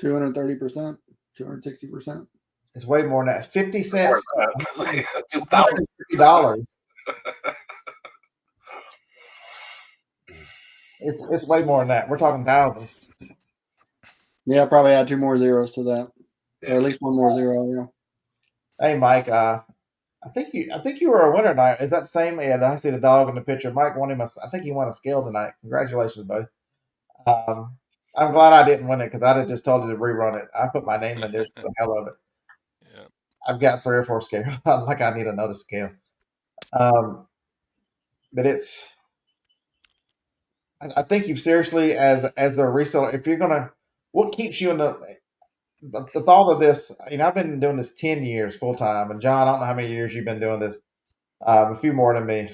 230%, 260%. It's way more than that. 50 cents. $2,000. It's way more than that. We're talking thousands. Yeah, probably add 2 more zeros to that, or at least 1 more zero. Yeah. Hey, Mike. I think you were a winner tonight. Is that the same? Yeah, I see the dog in the picture. Mike won him. I think he won a scale tonight. Congratulations, buddy. I'm glad I didn't win it because I'd have just told you to rerun it. I put my name in there for the hell of it. Yeah. I've got 3 or 4 scales. Like I need another scale. But it's. I think you seriously, as a reseller, if you're gonna, what keeps you in the thought of this? I've been doing this 10 years full time, and John, I don't know how many years you've been doing this. A few more than me.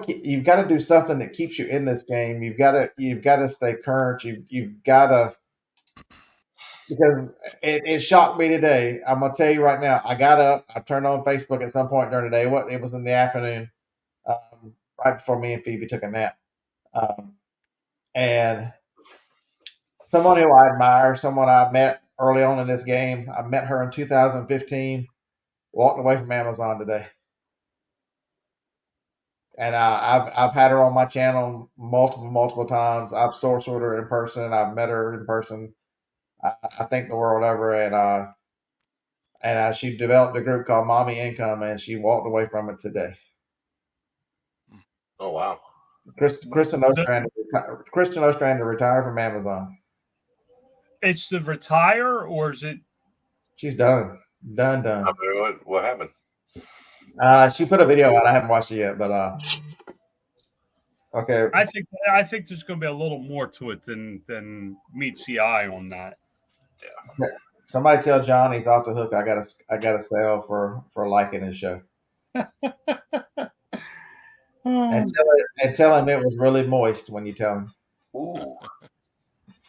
You've got to do something that keeps you in this game. You've got to stay current. You've got to, because it shocked me today. I'm gonna tell you right now. I got up. I turned on Facebook at some point during the day. It was in the afternoon, right before me and Phoebe took a nap, and someone who I admire, someone I met early on in this game. I met her in 2015. Walked away from Amazon today. And I've had her on my channel multiple times. I've sourced with her in person. I've met her in person. I think the world of her. And she developed a group called Mommy Income, and she walked away from it today. Oh wow! Kristen Ostrander retired from Amazon. It's the retire, or is it? She's done. Done. I mean, what happened? She put a video out. I haven't watched it yet, but okay. I think there's going to be a little more to it than meets the eye on that. Yeah. Somebody tell John he's off the hook. I got a sale for liking his show. And tell him it was really moist when you tell him. Ooh.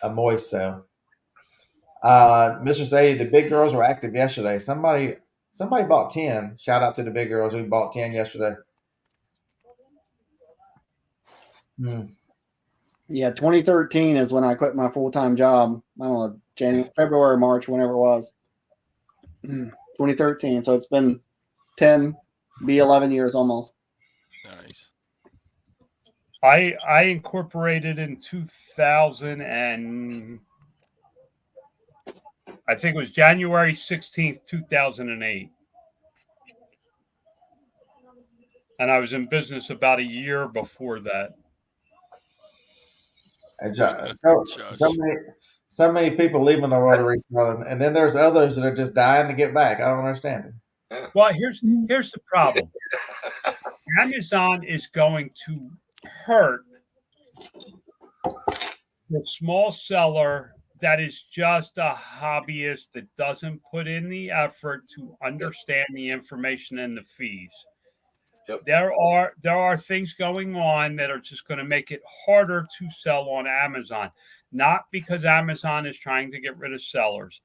A moist sale. Mr. Sadie, the big girls were active yesterday. Somebody bought 10. Shout out to the big girls who bought 10 yesterday. Yeah, 2013 is when I quit my full-time job. I don't know, January, February, March, whenever it was. 2013. So it's been 11 years almost. Nice. I incorporated in 2000 and I think it was January 16th, 2008. And I was in business about a year before that. So many people leaving the world of reselling, and then there's others that are just dying to get back. I don't understand it. Well, here's the problem. Amazon is going to hurt the small seller that is just a hobbyist that doesn't put in the effort to understand the information and the fees. Yep. There are things going on that are just going to make it harder to sell on Amazon, not because Amazon is trying to get rid of sellers.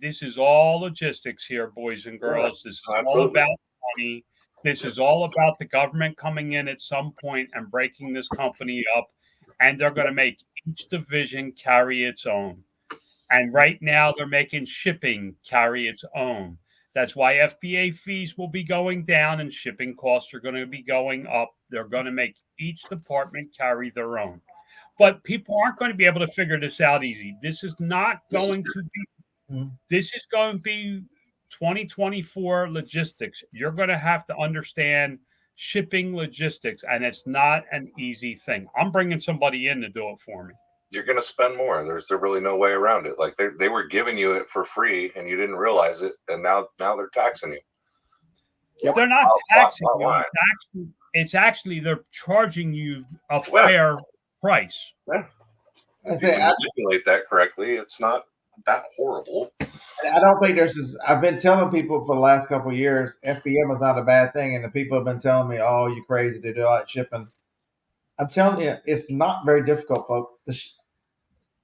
This is all logistics here, boys and girls. This is all about money. This is all about the government coming in at some point and breaking this company up, and they're going to make each division carry its own. And right now, they're making shipping carry its own. That's why FBA fees will be going down and shipping costs are going to be going up. They're going to make each department carry their own. But people aren't going to be able to figure this out easy. This is not going to be. This is going to be 2024 logistics. You're going to have to understand shipping logistics, and it's not an easy thing. I'm bringing somebody in to do it for me. You're going to spend more. There's really no way around it. Like they were giving you it for free, and you didn't realize it, and now they're taxing you. Yep. They're not taxing you. It's actually they're charging you a fair price. Yeah. If you manipulate that correctly, it's not that horrible. I don't think there's this. I've been telling people for the last couple of years, FBM is not a bad thing, and the people have been telling me, "Oh, you crazy to do all that shipping." I'm telling you, it's not very difficult, folks.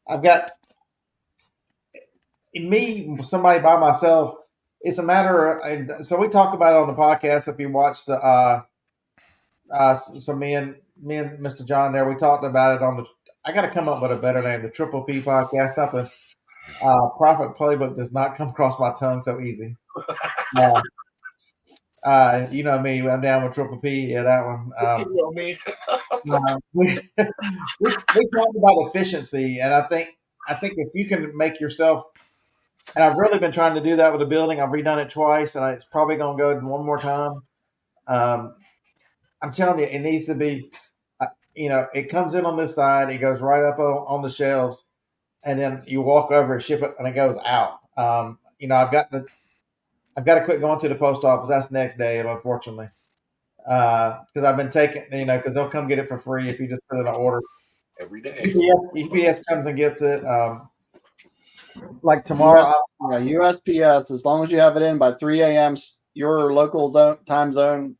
I've got me, somebody by myself. It's a matter of, and so we talk about it on the podcast. If you watch the, so me and Mr. John there, we talked about it on the. I got to come up with a better name, the Triple P podcast. Something. Profit Playbook does not come across my tongue so easy. You know me, I'm down with Triple P. Yeah, that one. You know me. we talk about efficiency, and I think if you can make yourself, and I've really been trying to do that with the building. I've redone it twice, and it's probably going to go one more time. I'm telling you, it needs to be. It comes in on this side, it goes right up on the shelves, and then you walk over and ship it, and it goes out. I've got to quit going to the post office. That's the next day, unfortunately. Because I've been taking, because they'll come get it for free if you just put in an order every day. UPS comes and gets it. Like tomorrow, USPS. As long as you have it in by 3 a.m. your local time zone,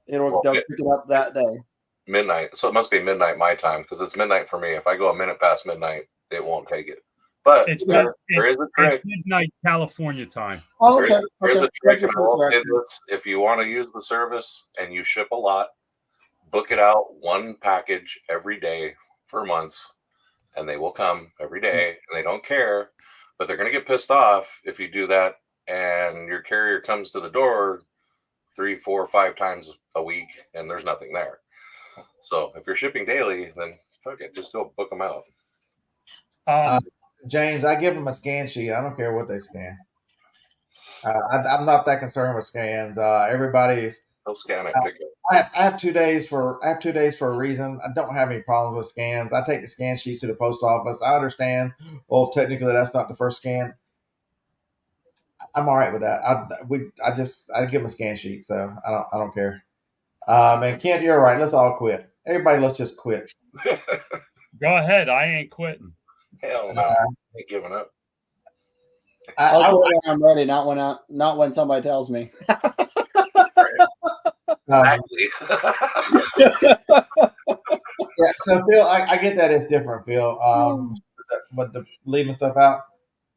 they'll pick it up that day. Midnight, so it must be midnight my time because it's midnight for me. If I go a minute past midnight, it won't take it. But there is a trick. It's midnight California time. Oh, okay. There's a trick, and I will say this: if you want to use the service and you ship a lot, book it out one package every day for months, and they will come every day, and they don't care, but they're going to get pissed off if you do that, and your carrier comes to the door 3, 4, 5 times a week, and there's nothing there. So if you're shipping daily, then fuck it, just go book them out. James, I give them a scan sheet. I don't care what they scan. I'm not that concerned with scans. Everybody's. They'll scan it. Pick it. I have 2 days for a reason. I don't have any problems with scans. I take the scan sheets to the post office. I understand. Well, technically, that's not the first scan. I'm all right with that. I give them a scan sheet, so I don't care. And Kent, you're right. Let's all quit. Everybody, let's just quit. Go ahead. I ain't quitting. Hell no, I ain't giving up. I'll quit when I'm ready, not when somebody tells me. Exactly. Yeah, so Phil, I get that it's different, Phil. But the leaving stuff out,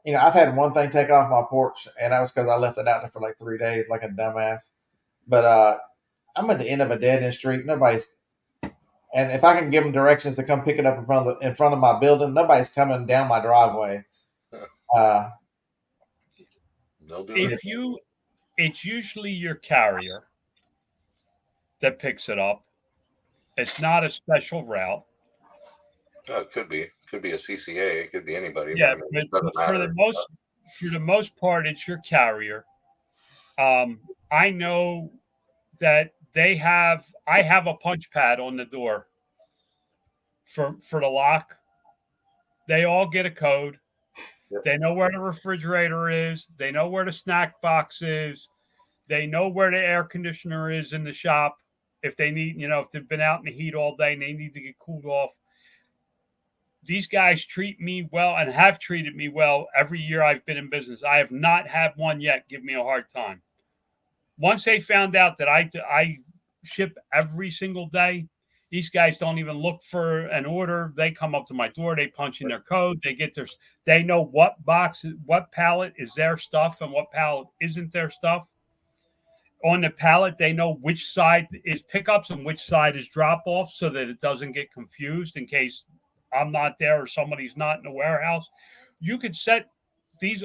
I've had one thing taken off my porch, and that was because I left it out there for like 3 days, like a dumbass. But I'm at the end of a dead end street. And if I can give them directions to come pick it up in front of my building, nobody's coming down my driveway. They'll do it. It's usually your carrier that picks it up. It's not a special route. Oh, it could be a CCA. It could be anybody. Yeah, but for the most part, it's your carrier. I know that I have a punch pad on the door for the lock. They all get a code. Yep. They know where the refrigerator is. They know where the snack box is. They know where the air conditioner is in the shop. If they need, if they've been out in the heat all day and they need to get cooled off. These guys treat me well and have treated me well every year I've been in business. I have not had one yet give me a hard time. Once they found out that I ship every single day, these guys don't even look for an order. They come up to my door, they punch in their code, they know what box, what pallet is their stuff and what pallet isn't their stuff. On the pallet, they know which side is pickups and which side is drop off so that it doesn't get confused in case I'm not there or somebody's not in the warehouse. You could set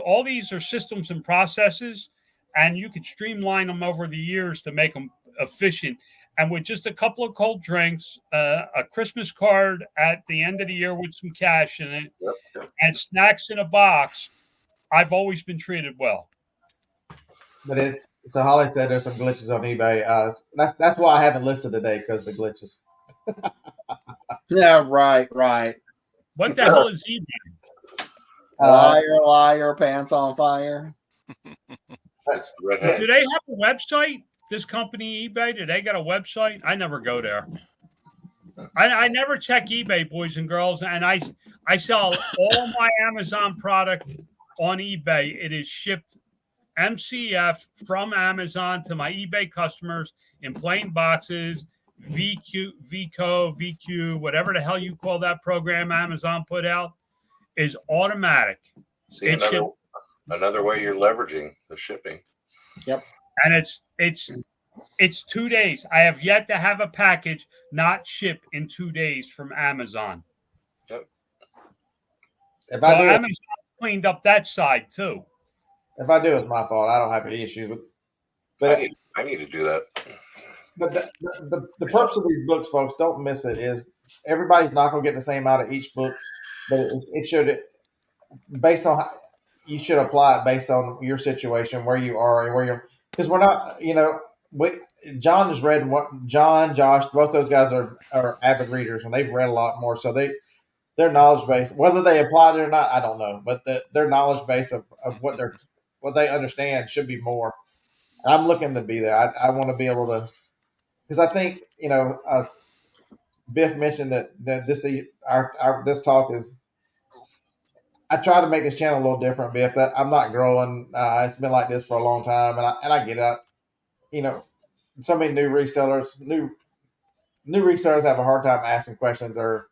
all these are systems and processes, and you could streamline them over the years to make them efficient. And with just a couple of cold drinks, a Christmas card at the end of the year with some cash in it, and snacks in a box, I've always been treated well. But so Holly said there's some glitches on eBay. That's why I haven't listed today, because of the glitches. Yeah, right. What the hell is eBay? Liar, pants on fire. Do they have a website? This company eBay, do they got a website? I never go there. I never check eBay, boys and girls, and I sell all my Amazon product on eBay. It is shipped MCF from Amazon to my eBay customers in plain boxes, VQ, whatever the hell you call that program Amazon put out, is automatic. See, another way you're leveraging the shipping. Yep. And it's 2 days. I have yet to have a package not ship in 2 days from Amazon. Yep. If I do, Amazon cleaned up that side too. If I do, it's my fault. I don't have any issues with. But I need to do that. But the purpose of these books, folks, don't miss it, is everybody's not going to get the same out of each book, but it should, based on you should apply it based on your situation, where you are and where you're, because we're not, John has read Josh, both those guys are avid readers and they've read a lot more, so their knowledge base, whether they applied it or not, I don't know, but their knowledge base of what they understand should be more. And I'm looking to be there. I want to be able to, because I think Biff mentioned that this talk is. I try to make this channel a little different, Biff. That I'm not growing. It's been like this for a long time, and I get it. So many new resellers have a hard time asking questions, or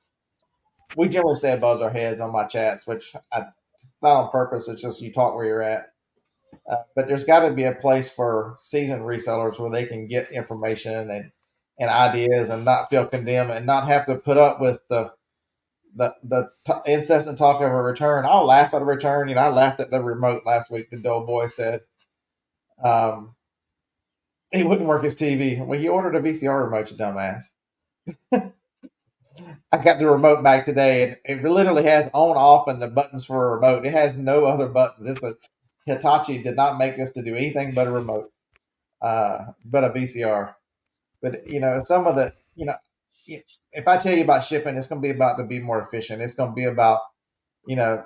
we generally stay above our heads on my chats, which not on purpose. It's just you talk where you're at. But there's got to be a place for seasoned resellers where they can get information and ideas and not feel condemned and not have to put up with the incessant talk of a return. I'll laugh at a return. I laughed at the remote last week. The dull boy said he wouldn't work his TV. Well, you ordered a VCR remote, you dumbass. I got the remote back today, and it literally has on, off, and the buttons for a remote. It has no other buttons. Hitachi did not make this to do anything but a remote, but a VCR. But some of the if I tell you about shipping, it's going to be about to be more efficient. It's going to be about the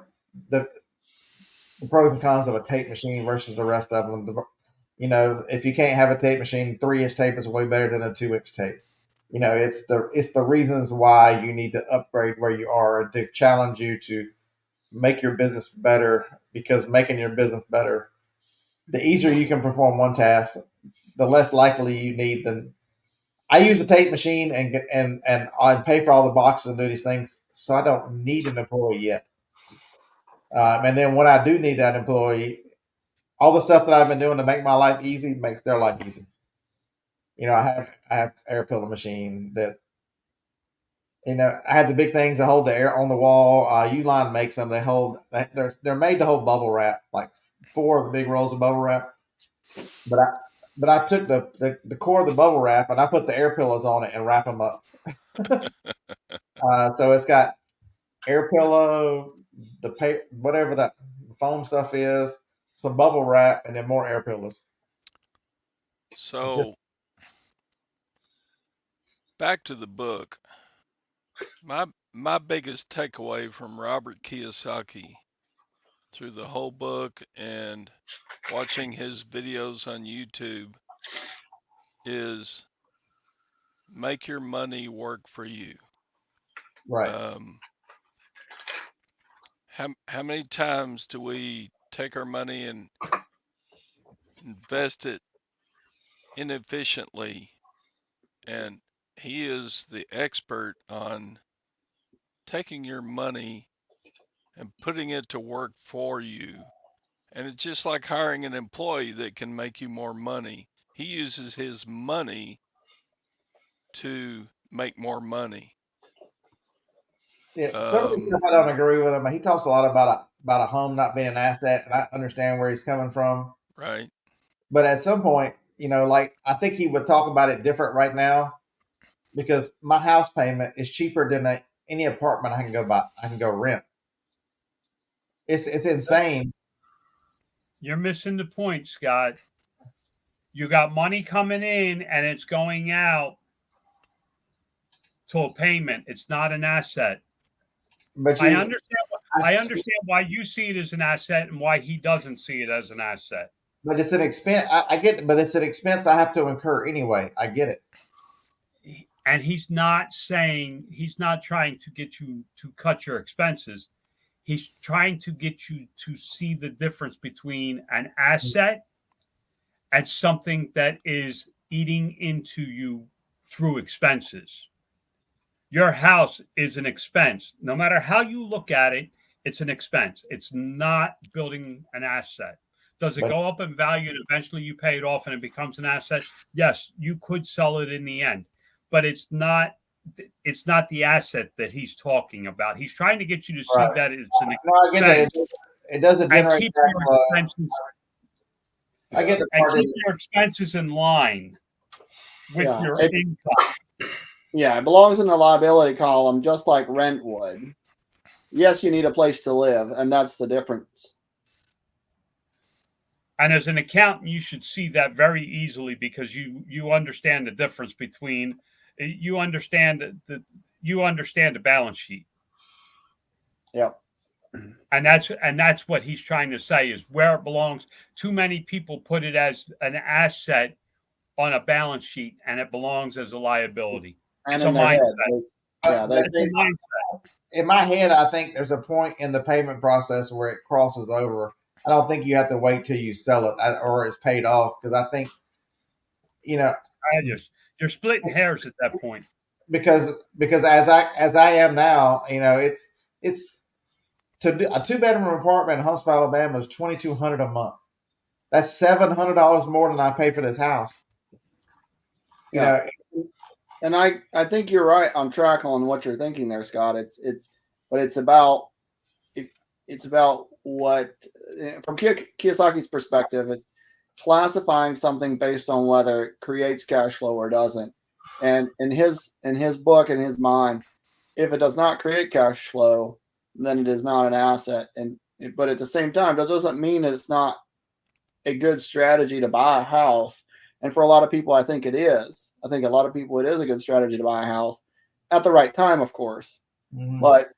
pros and cons of a tape machine versus the rest of them. If you can't have a tape machine, 3-inch tape is way better than a 2-inch tape. It's the reasons why you need to upgrade where you are, to challenge you to make your business better, because making your business better, the easier you can perform one task, the less likely you need than. I use a tape machine and I pay for all the boxes and do these things, so I don't need an employee yet. And then when I do need that employee, all the stuff that I've been doing to make my life easy makes their life easy. I have air pillow machine that. I have the big things that hold the air on the wall. Uline makes them. They're made to hold bubble wrap, like 4 of the big rolls of bubble wrap. But I took the core of the bubble wrap and I put the air pillows on it and wrap them up. So it's got air pillow, the paper, whatever that foam stuff is, some bubble wrap, and then more air pillows. So back to the book. My my biggest takeaway from Robert Kiyosaki through the whole book and watching his videos on YouTube is make your money work for you. Right. How many times do we take our money and invest it inefficiently? And he is the expert on taking your money and putting it to work for you. And it's just like hiring an employee that can make you more money. He uses his money to make more money. Yeah, some of the stuff I don't agree with him. He talks a lot about a home not being an asset, and I understand where he's coming from. Right. But at some point, like I think he would talk about it different right now, because my house payment is cheaper than any apartment I can go buy. I can go rent. It's insane. You're missing the point, Scott. You got money coming in and it's going out to a payment. It's not an asset. But I understand why you see it as an asset and why he doesn't see it as an asset. But it's an expense. I get it, but it's an expense I have to incur anyway. I get it. And he's not trying to get you to cut your expenses. He's trying to get you to see the difference between an asset and something that is eating into you through expenses. Your house is an expense. No matter how you look at it, it's an expense. It's not building an asset. Does it go up in value and eventually you pay it off and it becomes an asset? Yes, you could sell it in the end, but it's not the asset that he's talking about. He's trying to get you to see that it's an expense. No, I get that. It doesn't generate keep cash your flow. expenses. I get the And part. keep your expenses in line with your income. Yeah, it belongs in the liability column, just like rent would. Yes, you need a place to live, and that's the difference. And as an accountant, you should see that very easily because you understand the difference between you understand the balance sheet. Yep. And that's what he's trying to say is where it belongs. Too many people put it as an asset on a balance sheet, and it belongs as a liability. And it's a mindset. It's a mindset. In my head, I think there's a point in the payment process where it crosses over. I don't think you have to wait till you sell it or it's paid off, because I think, you're splitting hairs at that point. Because as I am now, it's to do a 2-bedroom apartment in Huntsville, Alabama is $2,200 a month. That's $700 more than I pay for this house. And I think you're right on track on what you're thinking there, Scott. It's about what, from Kiyosaki's perspective, it's classifying something based on whether it creates cash flow or doesn't. And in his book, in his mind, if it does not create cash flow, then it is not an asset. But at the same time, that doesn't mean that it's not a good strategy to buy a house. And for a lot of people, I think it is. I think a lot of people, it is a good strategy to buy a house at the right time, of course. Mm-hmm. But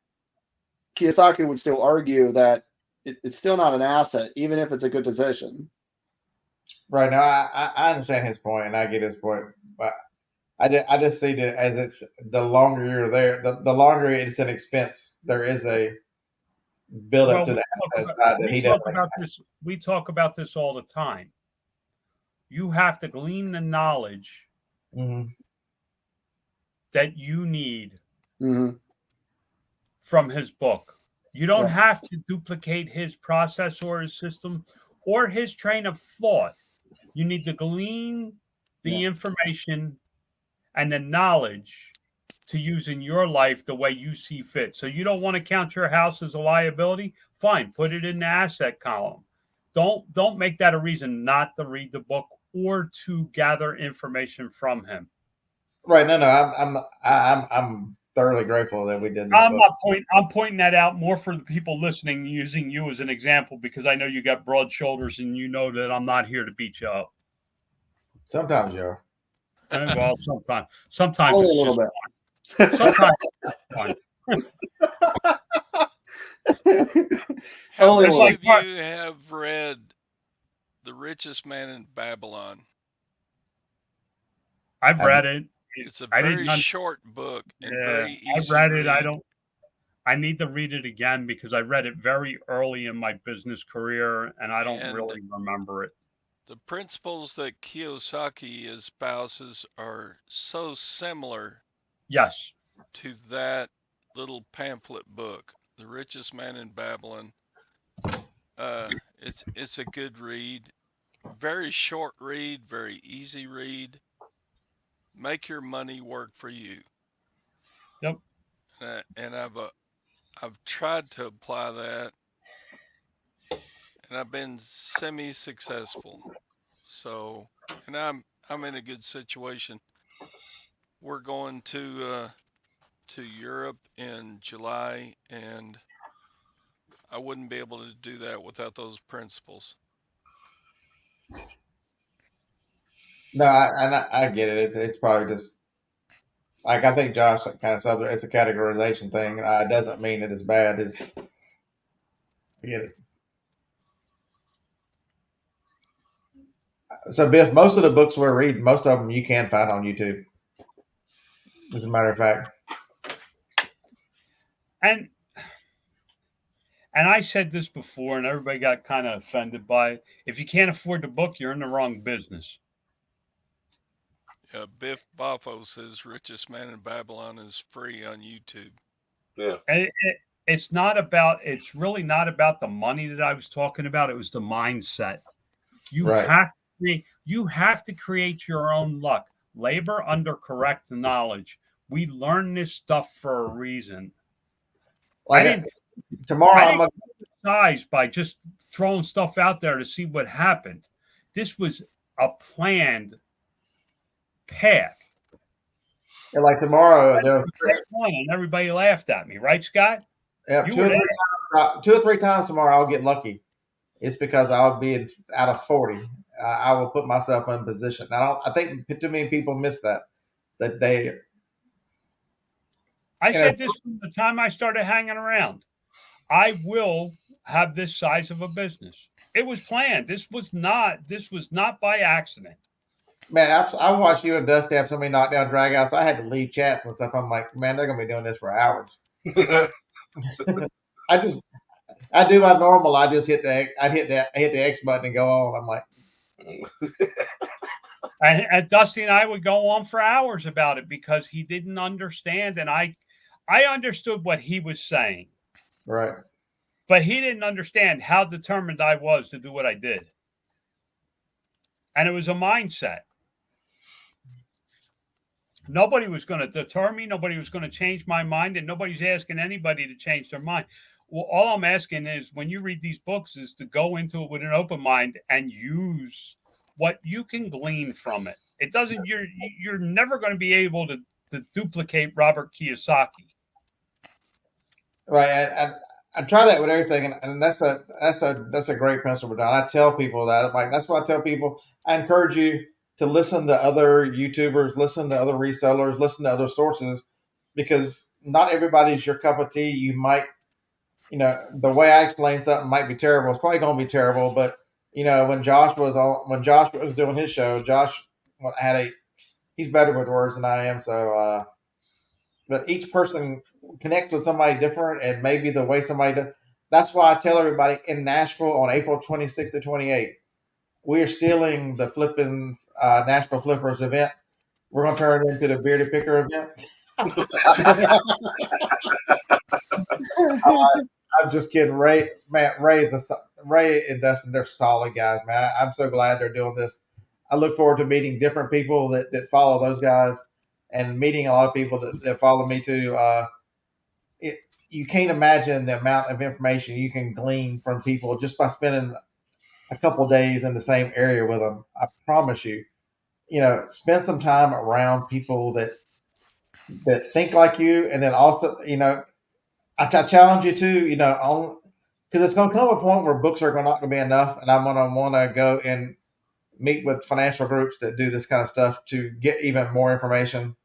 Kiyosaki would still argue that it's still not an asset, even if it's a good decision. Right. Now, I understand his point, and I get his point. But I just see that as it's the longer you're there, the longer it's an expense. There is a build up to the asset side that he doesn't. We talk about this all the time. You have to glean the knowledge that you need from his book. You don't have to duplicate his process or his system or his train of thought. You need to glean the information and the knowledge to use in your life the way you see fit. So you don't want to count your house as a liability? Fine, put it in the asset column. Don't make that a reason not to read the book or to gather information from him. Right. No. I'm thoroughly grateful that we did this. I'm pointing that out more for the people listening, using you as an example, because I know you got broad shoulders and you know that I'm not here to beat you up. Sometimes you are. Well, sometimes a little bit. Sometimes it's fun. How Only many one. of you have read The Richest Man in Babylon? I've read it. It's a I very didn't. short book and Yeah, very I easy read read. it. I don't. I need to read it again because I read it very early in my business career, and I don't really remember it. The principles that Kiyosaki espouses are so similar. Yes. To that little pamphlet book, The Richest Man in Babylon. It's a good read. Very short read, very easy read. Make your money work for you. Yep. And I've tried to apply that, and I've been semi-successful. So, and I'm in a good situation. We're going to Europe in July, and I wouldn't be able to do that without those principles. No, I get it. It's probably just like I think Josh kind of said it's a categorization thing. It doesn't mean that it's bad. It's I get it. So Biff, most of the books we're reading, most of them you can find on YouTube. As a matter of fact. And I said this before, and everybody got kind of offended by it. If you can't afford the book, you're in the wrong business. Biff Boffo says Richest Man in Babylon is free on YouTube. Yeah. And it's not about, it's really not about the money that I was talking about. It was the mindset. You have to create your own luck. Labor under correct knowledge. We learn this stuff for a reason. Tomorrow I'm going to size by just throwing stuff out there to see what happened. This was a planned path. Yeah, like tomorrow there was one, and everybody laughed at me, right, Scott? Yeah, two or three times tomorrow I'll get lucky. It's because I'll be out of 40. I will put myself in position. I think too many people miss that they. I said this from the time I started hanging around. I will have this size of a business. It was planned. This was not by accident. Man, I watched you and Dusty have so many knockdown dragouts. I had to leave chats and stuff. I'm like, man, they're gonna be doing this for hours. I do my normal. I hit the X button and go on. I'm like, and Dusty and I would go on for hours about it because he didn't understand, and I understood what he was saying. Right. But he didn't understand how determined I was to do what I did. And it was a mindset. Nobody was going to deter me. Nobody was going to change my mind. And nobody's asking anybody to change their mind. Well, all I'm asking is when you read these books is to go into it with an open mind and use what you can glean from it. It doesn't, you're never going to be able to duplicate Robert Kiyosaki. Right. I try that with everything, and that's a great principle, John. I tell people that, like, that's what I tell people. I encourage you to listen to other YouTubers, listen to other resellers, listen to other sources, because not everybody's your cup of tea. You might, the way I explain something might be terrible. It's probably going to be terrible, but when Josh was doing his show, Josh he's better with words than I am, so. But each person connects with somebody different, and maybe the way somebody does. That's why I tell everybody in Nashville on April 26th to 28th, we are stealing the flipping Nashville Flippers event. We're going to turn it into the Bearded Picker event. I'm just kidding. Ray and Dustin, they're solid guys, man. I'm so glad they're doing this. I look forward to meeting different people that follow those guys. And meeting a lot of people that follow me too, you can't imagine the amount of information you can glean from people just by spending a couple of days in the same area with them. I promise you, spend some time around people that think like you, and then also, I challenge you to, because it's going to come a point where books are not going to be enough, and I'm going to want to go and meet with financial groups that do this kind of stuff to get even more information.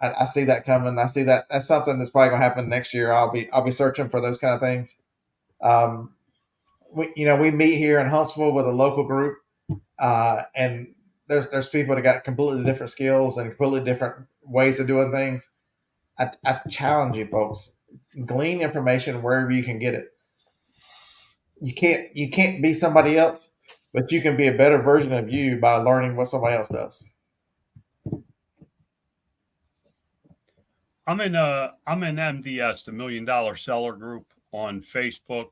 I see that coming. I see that that's something that's probably gonna happen next year. I'll be searching for those kind of things. We meet here in Huntsville with a local group, and there's people that got completely different skills and completely different ways of doing things. I challenge you folks, glean information wherever you can get it. You can't be somebody else, but you can be a better version of you by learning what somebody else does. I'm in MDS, the $1 Million Seller Group on Facebook.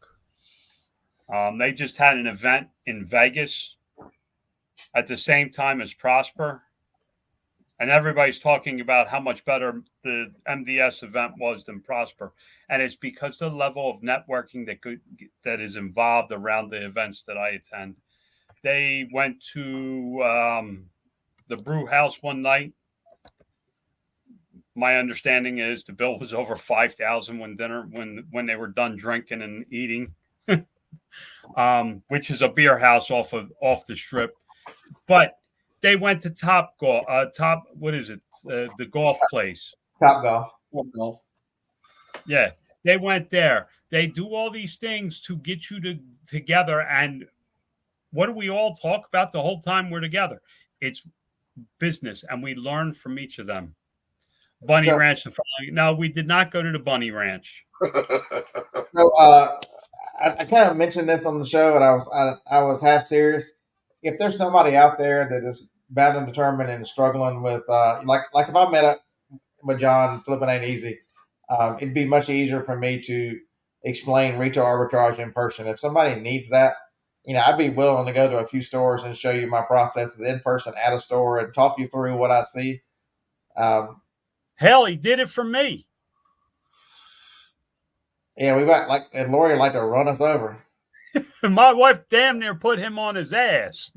They just had an event in Vegas at the same time as Prosper, and everybody's talking about how much better the MDS event was than Prosper, and it's because of the level of networking that is involved around the events that I attend. They went to the brew house one night. My understanding is the bill was over $5,000 when they were done drinking and eating, which is a beer house off the strip. But they went to what is it? The golf place. Top Golf. Yeah, they went there. They do all these things to get you together. And what do we all talk about the whole time we're together? It's business, and we learn from each of them. Bunny Ranch. No, we did not go to the Bunny Ranch. So I kind of mentioned this on the show, and I was half serious. If there's somebody out there that is bound and determined and struggling with, like if I met up with John, flipping ain't easy. It'd be much easier for me to explain retail arbitrage in person. If somebody needs that, I'd be willing to go to a few stores and show you my processes in person at a store and talk you through what I see. Hell, he did it for me. Yeah, we got and Lori like to run us over. My wife damn near put him on his ass.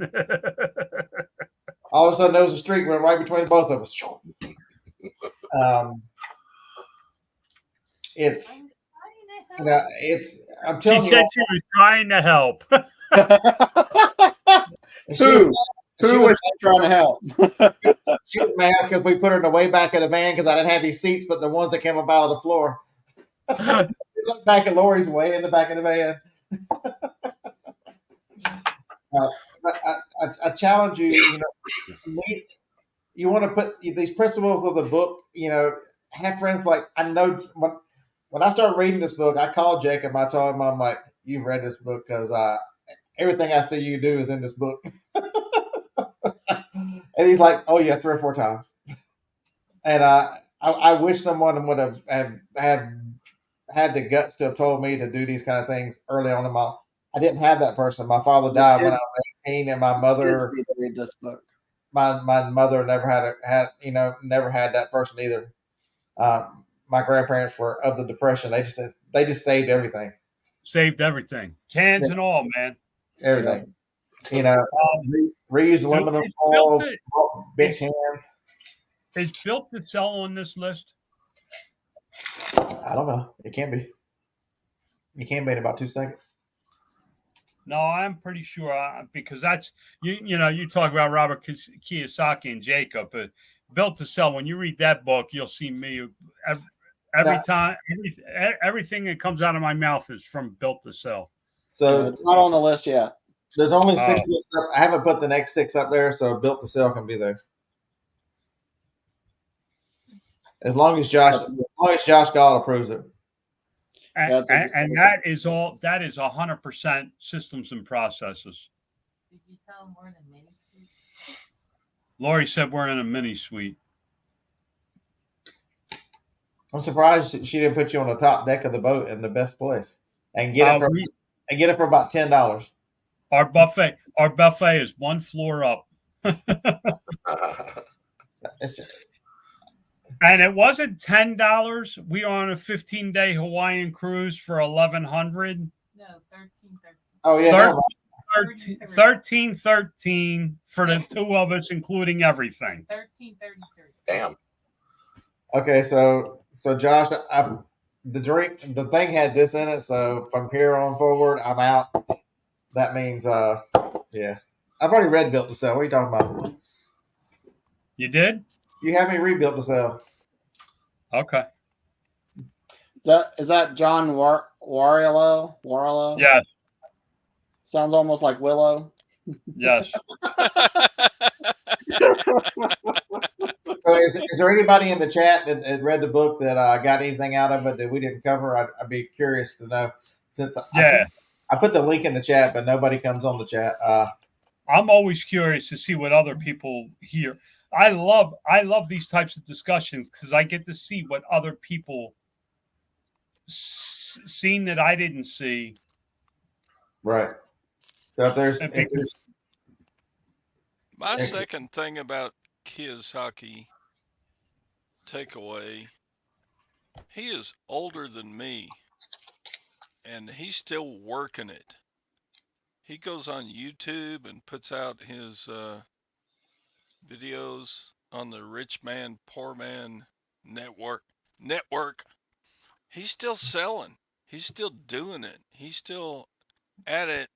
All of a sudden, there was a streak went right between both of us. I'm telling you. She said she was trying to help. Who was trying to help? She was mad because we put her in the way back of the van because I didn't have any seats, but the ones that came up out of the floor. Look back at Lori's way in the back of the van. I challenge you. You want to put these principles of the book. Have friends like I know when I started reading this book, I called Jacob. I told him, I'm like, you've read this book because everything I see you do is in this book. And he's like, oh yeah, 3 or 4 times. And I wish someone would have had the guts to have told me to do these kind of things early on in my. I didn't have that person. My father died when I was 18, and my mother read this book. My mother never never had that person either. My grandparents were of the Depression. They just saved everything. Saved everything, cans and all, man. Everything. Reuse aluminum foil, bent cans. Is Built to Sell on this list? I don't know. It can be. You can be in about 2 seconds. No, I'm pretty sure because that's you talk about Robert Kiyosaki and Jacob. Built to Sell. When you read that book, you'll see me every time. Everything that comes out of my mouth is from Built to Sell. So it's not on the list yet. There's only 6 books up. I haven't put the next 6 up there, so Built to Sell can be there. As long as Josh Gall approves it. And that is 100% systems and processes. Did you tell them we're in a mini suite? Lori said we're in a mini suite. I'm surprised she didn't put you on the top deck of the boat in the best place and get it for about $10. Our buffet is 1 floor up. And it wasn't $10. We are on a 15-day Hawaiian cruise for $1,100. No, 13. Oh yeah, 13 for the 2 of us, including everything. 13.33. Damn. Okay, so Josh, the thing had this in it, so from here on forward, I'm out. That means, yeah, I've already read Built to Sell. What are you talking about? You did? You have me read Built to Sell. Okay. Is that John Warrillow? Warrillow? Yes. Sounds almost like Willow. Yes. So is there anybody in the chat that read the book that got anything out of it that we didn't cover? I'd be curious to know, since I put the link in the chat, but nobody comes on the chat. I'm always curious to see what other people hear. I love these types of discussions because I get to see what other people seen that I didn't see. Right. So if there's my second thing about Kiyosaki takeaway, he is older than me, and he's still working it. He goes on YouTube and puts out his videos on the Rich Man, Poor Man network. He's still selling. He's still doing it. He's still at it,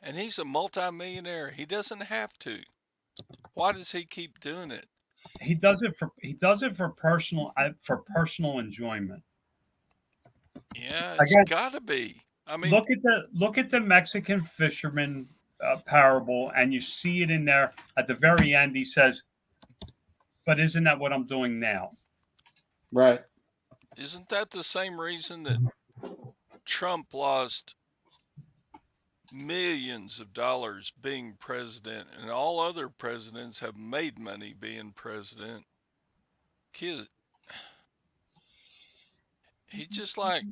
and he's a multimillionaire. He doesn't have to. Why does he keep doing it? He does it for personal enjoyment. Yeah, it's gotta be. I mean, look at the Mexican fisherman parable, and you see it in there at the very end. He says, "But isn't that what I'm doing now?" Right. Isn't that the same reason that Trump lost millions of dollars being president, and all other presidents have made money being president? He's just like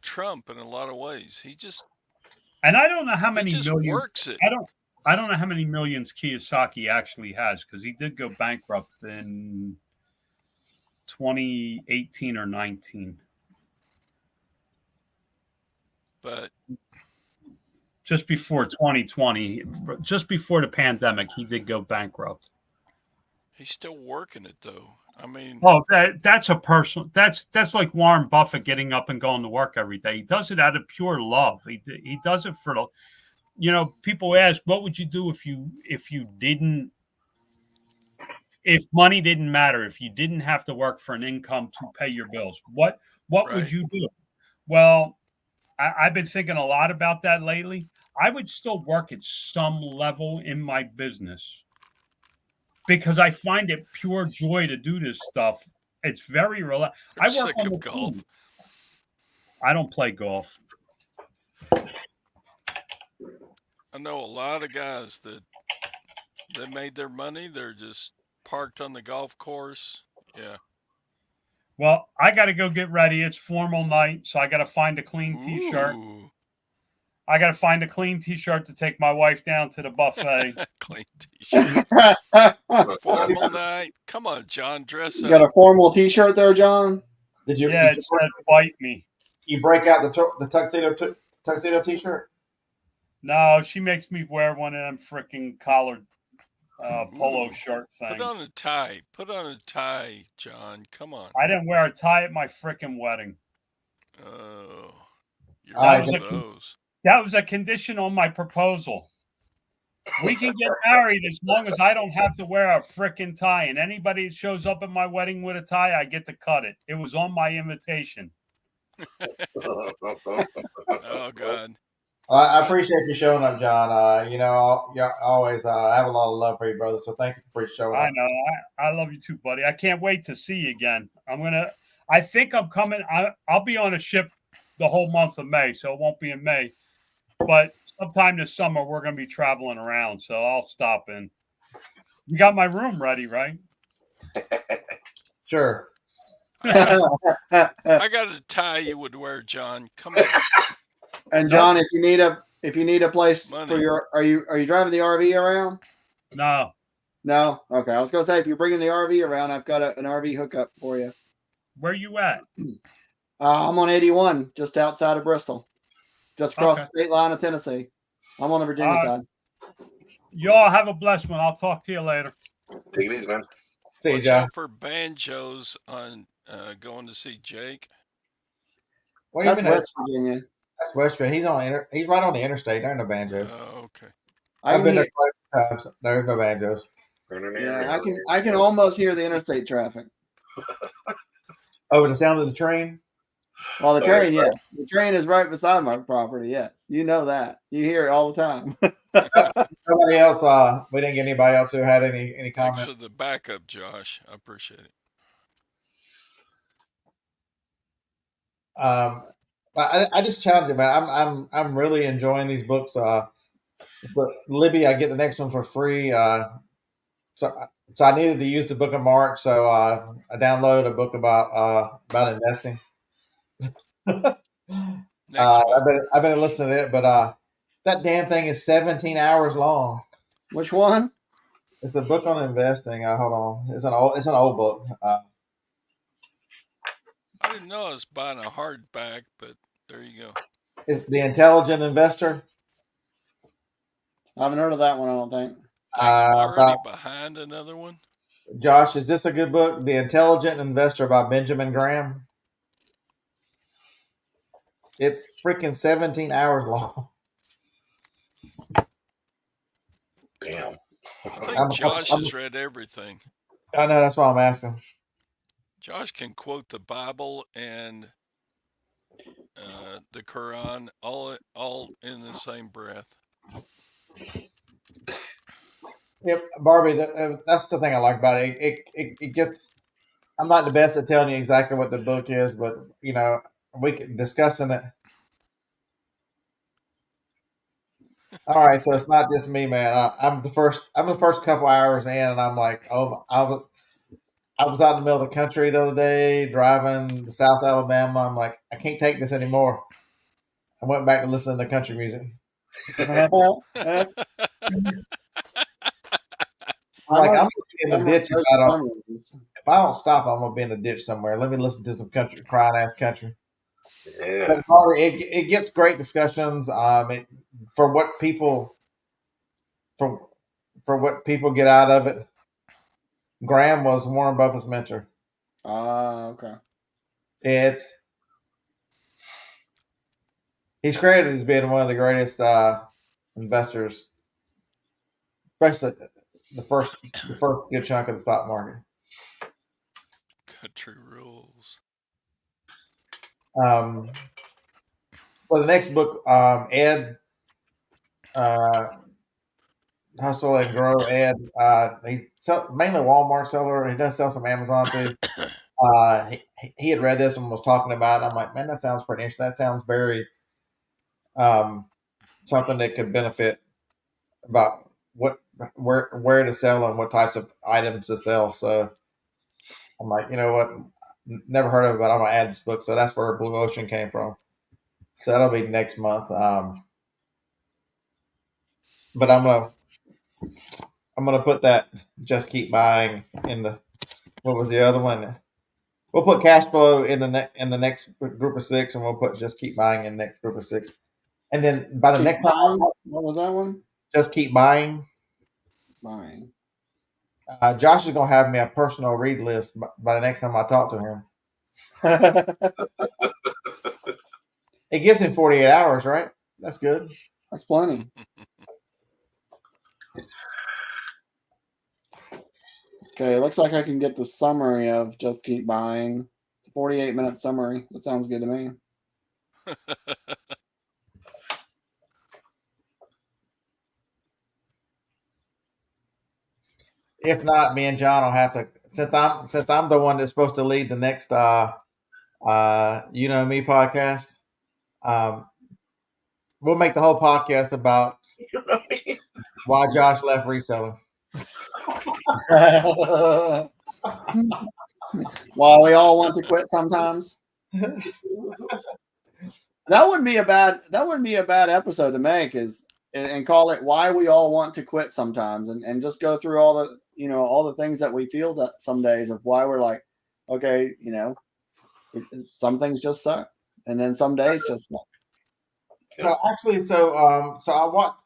Trump in a lot of ways. And I don't know how many millions. Works it. I don't know how many millions Kiyosaki actually has, because he did go bankrupt in 2018 or 19. But just before 2020, just before the pandemic, he did go bankrupt. He's still working it, though. I mean, that's a personal. That's like Warren Buffett getting up and going to work every day. He does it out of pure love. He does it for the. People ask, what would you do if you didn't, if money didn't matter, if you didn't have to work for an income to pay your bills? What would you do? Well, I've been thinking a lot about that lately. I would still work at some level in my business, because I find it pure joy to do this stuff. It's very relaxed. I work on the golf. I don't play golf. I know a lot of guys that made their money. They're just parked on the golf course. Yeah. Well, I got to go get ready. It's formal night, so I got to find a clean T-shirt. I got to find a clean T-shirt to take my wife down to the buffet. Clean T-shirt. Formal night. Come on, John, dress up. You got a formal T-shirt there, John? It said "Bite me." You break out the tuxedo T-shirt? No, she makes me wear one of them freaking collared polo shirt things. Put on a tie. Put on a tie, John. Come on. I didn't wear a tie at my freaking wedding. Oh, you're that was a condition on my proposal. We can get married as long as I don't have to wear a freaking tie. And anybody that shows up at my wedding with a tie, I get to cut it. It was on my invitation. Oh, God. I appreciate you showing up, John. Always have a lot of love for you, brother. So thank you for showing up. I know. I love you too, buddy. I can't wait to see you again. I think I'm coming. I'll be on a ship the whole month of May, so it won't be in May. But sometime this summer, we're going to be traveling around, so I'll stop in. You got my room ready, right? Sure. I got a tie you would wear, John. Come on. And John, if you need a place for your, are you driving the RV around? No. Okay. I was gonna say, if you're bringing the RV around, I've got an RV hookup for you. Where you at? I'm on 81, just outside of Bristol, just across the state line of Tennessee. I'm on the Virginia side. Y'all have a blessed one. I'll talk to you later. Take it easy, man. See you, John. For banjos on going to see Jake. What do you mean? West Virginia. That's West Virginia. He's right on the interstate. There are no banjos. Oh, okay. I've been there 5 times. There's no banjos. Yeah, I can almost hear the interstate traffic. Oh, the sound of the train. Well, the train, yes. The train is right beside my property. Yes, you know that. You hear it all the time. Nobody else. We didn't get anybody else who had any Thanks comments. for the backup, Josh. I appreciate it. I just challenge you, man. I'm really enjoying these books. But Libby, I get the next one for free. So I needed to use the Book of Mark, so I downloaded a book about investing. Next book. I've been listening to it, but that damn thing is 17 hours long. Which one? It's a book on investing. Hold on, it's an old book. I didn't know I was buying a hardback, but there you go. It's The Intelligent Investor. I haven't heard of that one, I don't think. I'm already behind another one. Josh, is this a good book? The Intelligent Investor by Benjamin Graham. It's freaking 17 hours long. Damn. I think Josh has read everything. I know, that's why I'm asking. Josh can quote the Bible and the Quran all in the same breath. Yep, Barbie. That's the thing I like about it. It gets. I'm not the best at telling you exactly what the book is, but we can discussing it. All right, so it's not just me, man. I'm the first couple hours in, and I'm like, oh, I was out in the middle of the country the other day, driving to South Alabama. I'm like, I can't take this anymore. I went back to listening to country music. I'm like, I'm gonna be in the ditch if I don't stop. I'm gonna be in the ditch somewhere. Let me listen to some country, crying ass country. Yeah. But it gets great discussions. For what people get out of it. Graham was Warren Buffett's mentor. Okay. He's credited as being one of the greatest investors, especially the first good chunk of the stock market. Country rules. For the next book, Ed, Hustle and Grow. Ed, he's mainly a Walmart seller. He does sell some Amazon too. He had read this and was talking about it. I'm like, man, that sounds pretty interesting. That sounds very something that could benefit about where to sell and what types of items to sell. So I'm like, you know what? Never heard of it, but I'm gonna add this book. So that's where Blue Ocean came from. So that'll be next month. But I'm gonna put that Just Keep Buying in the what was the other one? We'll put cash flow in the next group of 6, and we'll put Just Keep Buying in the next group of 6. And then by the next time, what was that one? Just Keep Buying. Buying. Josh is gonna have me a personal read list by the next time I talk to him. It gives him 48 hours, right? That's good. That's plenty. Okay, it looks like I can get the summary of Just Keep Buying. It's a 48-minute summary. That sounds good to me. If not, me and John will have to, since I'm the one that's supposed to lead the next You Know Me podcast. We'll make the whole podcast about why Josh left reselling. Why we all want to quit sometimes. That wouldn't be a bad episode to make, and call it Why We All Want to Quit Sometimes, and just go through all the things that we feel that some days of why we're like, okay, some things just suck, and then some days just suck. So actually, I watched.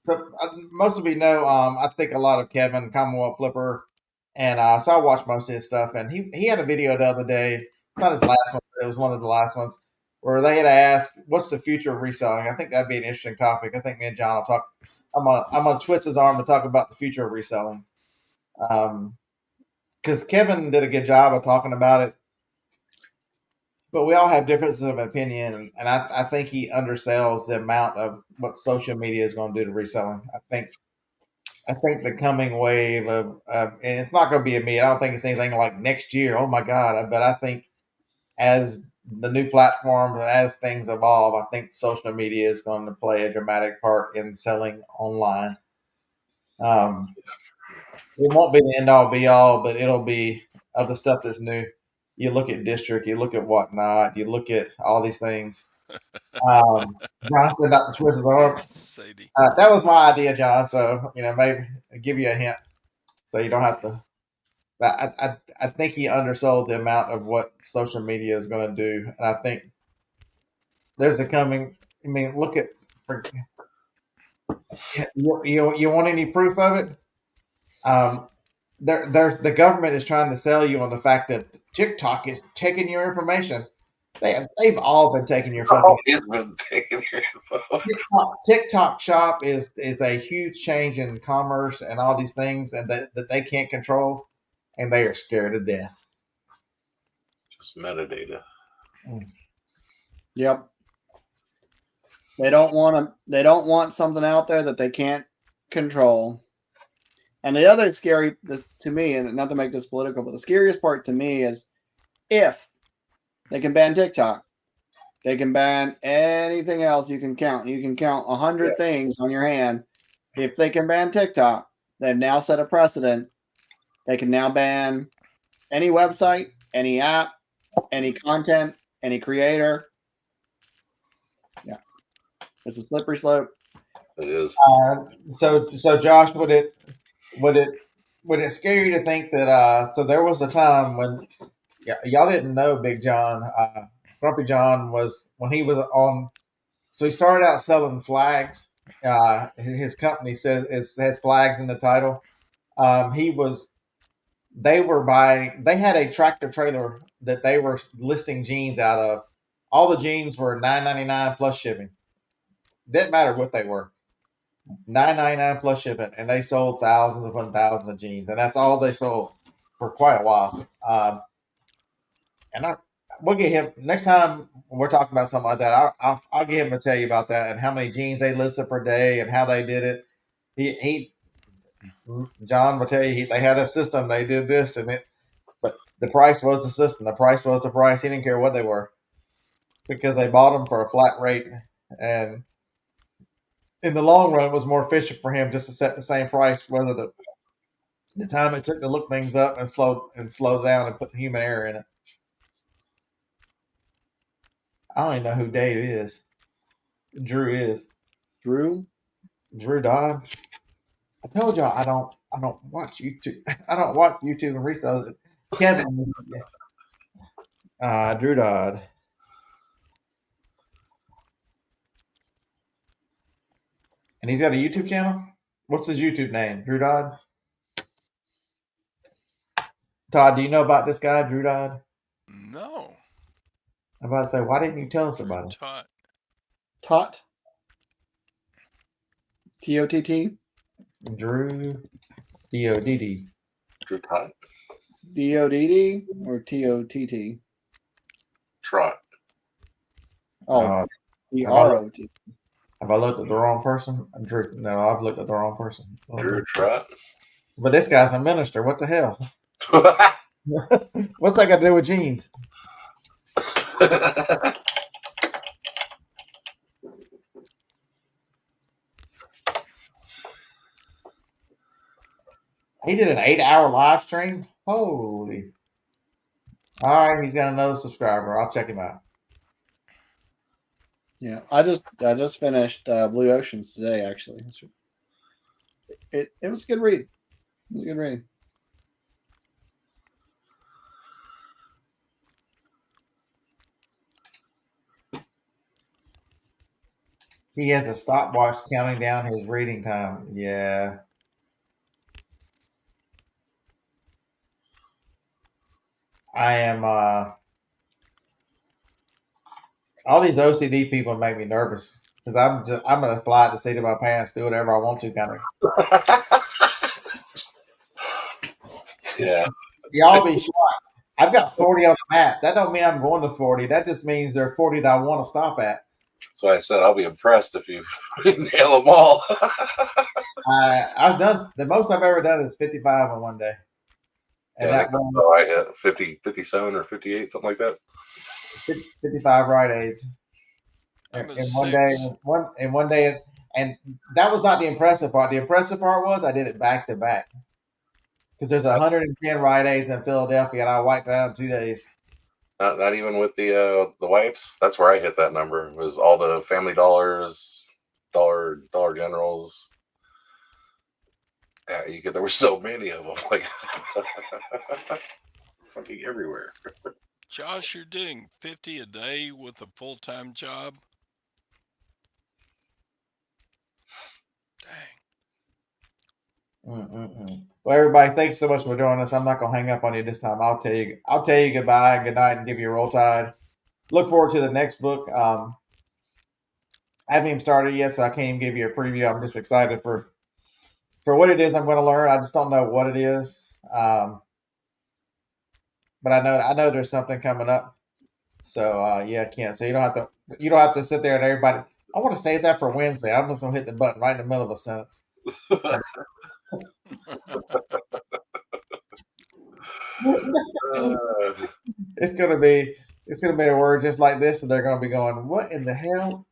So most of you know, I think a lot of Kevin Commonwealth Flipper, and so I watched most of his stuff. And he had a video the other day, not his last one, but it was one of the last ones, where they had asked, "What's the future of reselling?" I think that'd be an interesting topic. I think me and John will talk. I'm gonna twist his arm to talk about the future of reselling, because Kevin did a good job of talking about it. but we all have differences of opinion, and I think he undersells the amount of what social media is going to do to reselling. I think the coming wave and it's not going to be immediate. I don't think it's anything like next year. Oh my God! But I think as the new platforms, as things evolve, I think social media is going to play a dramatic part in selling online. It won't be the end all be all, but it'll be of the stuff that's new. You look at district, you look at whatnot, you look at all these things. John said about the twist his arm. Sadie. That was my idea, John. So maybe give you a hint, so you don't have to. But I think he undersold the amount of what social media is going to do, and I think there's a coming. I mean, look at. You want any proof of it? The government is trying to sell you on the fact that TikTok is taking your information. They've all been taking your fucking. Always been taking your info. TikTok Shop is a huge change in commerce and all these things, and that they can't control, and they are scared to death. Just metadata. Yep. They don't want something out there that they can't control. And the other scary to me, and not to make this political, but the scariest part to me is if they can ban TikTok, they can ban anything else you can count. You can count 100 things on your hand. If they can ban TikTok, they've now set a precedent. They can now ban any website, any app, any content, any creator. Yeah. It's a slippery slope. It is. So Josh, would it scare you to think that? So there was a time when y'all didn't know Big John, Grumpy John was when he was on. So he started out selling flags. His company has flags in the title. They were buying. They had a tractor trailer that they were listing jeans out of. All the jeans were $9.99 plus shipping. Didn't matter what they were. $9.99 plus shipping, and they sold thousands upon thousands of jeans, and that's all they sold for quite a while. And we'll get him next time we're talking about something like that. I'll get him to tell you about that and how many jeans they listed per day and how they did it. John will tell you they had a system. They did this but the price was the system. The price was the price. He didn't care what they were because they bought them for a flat rate, and in the long run, it was more efficient for him just to set the same price, whether the time it took to look things up and slow down and put the human error in it. I don't even know who Dave is. Drew is. Drew Dodd. I told y'all I don't watch YouTube. I don't watch YouTube and resell. Kevin. Drew Dodd. And he's got a YouTube channel? What's his YouTube name? Drew Dodd? Todd, do you know about this guy, Drew Dodd? No. I'm about to say, why didn't you tell us about him? Tot. T-O-T-T? Drew D-O-D-D. Drew Tot? D-O-D-D or T-O-T-T? Trot. Oh, D-R-O-T. Have I looked at the wrong person? Drew. No, I've looked at the wrong person. Drew Trot? But this guy's a minister. What the hell? What's that got to do with jeans? He did an 8-hour live stream. Holy! All right, he's got another subscriber. I'll check him out. Yeah, I just finished Blue Oceans today. Actually, it was a good read. It was a good read. He has a stopwatch counting down his reading time. Yeah. I am. All these OCD people make me nervous because I'm gonna fly at the seat of my pants, do whatever I want to, kind of. Yeah. Y'all be shocked. I've got 40 on the map. That don't mean I'm going to 40. That just means there are 40 that I want to stop at. That's why I said I'll be impressed if you nail them all. I've done the most I've ever done is 55 in one day. And yeah, that one, I hit 50, 57 or 58, something like that. 55 Rite Aids I'm at in one day. 6. In one day, and that was not the impressive part. The impressive part was I did it back to back because there's 110 Rite Aids in Philadelphia, and I wiped it out in 2 days. Not even with the wipes. That's where I hit that number. It was all the Family Dollars, Dollar Generals. Yeah, there were so many of them, like fucking everywhere. Josh, you're doing 50 a day with a full-time job? Dang. Well, everybody, thanks so much for joining us. I'm not gonna hang up on you this time. I'll tell you goodbye and good night and give you a roll tide. Look forward to the next book. I haven't even started yet, so I can't even give you a preview. I'm just excited for what it is I'm going to learn. I just don't know what it is, but I know there's something coming up. So yeah, Ken. So you don't have to sit there and everybody. I want to save that for Wednesday. I'm just gonna hit the button right in the middle of a sentence. It's gonna be a word just like this, and they're gonna be going, "What in the hell?"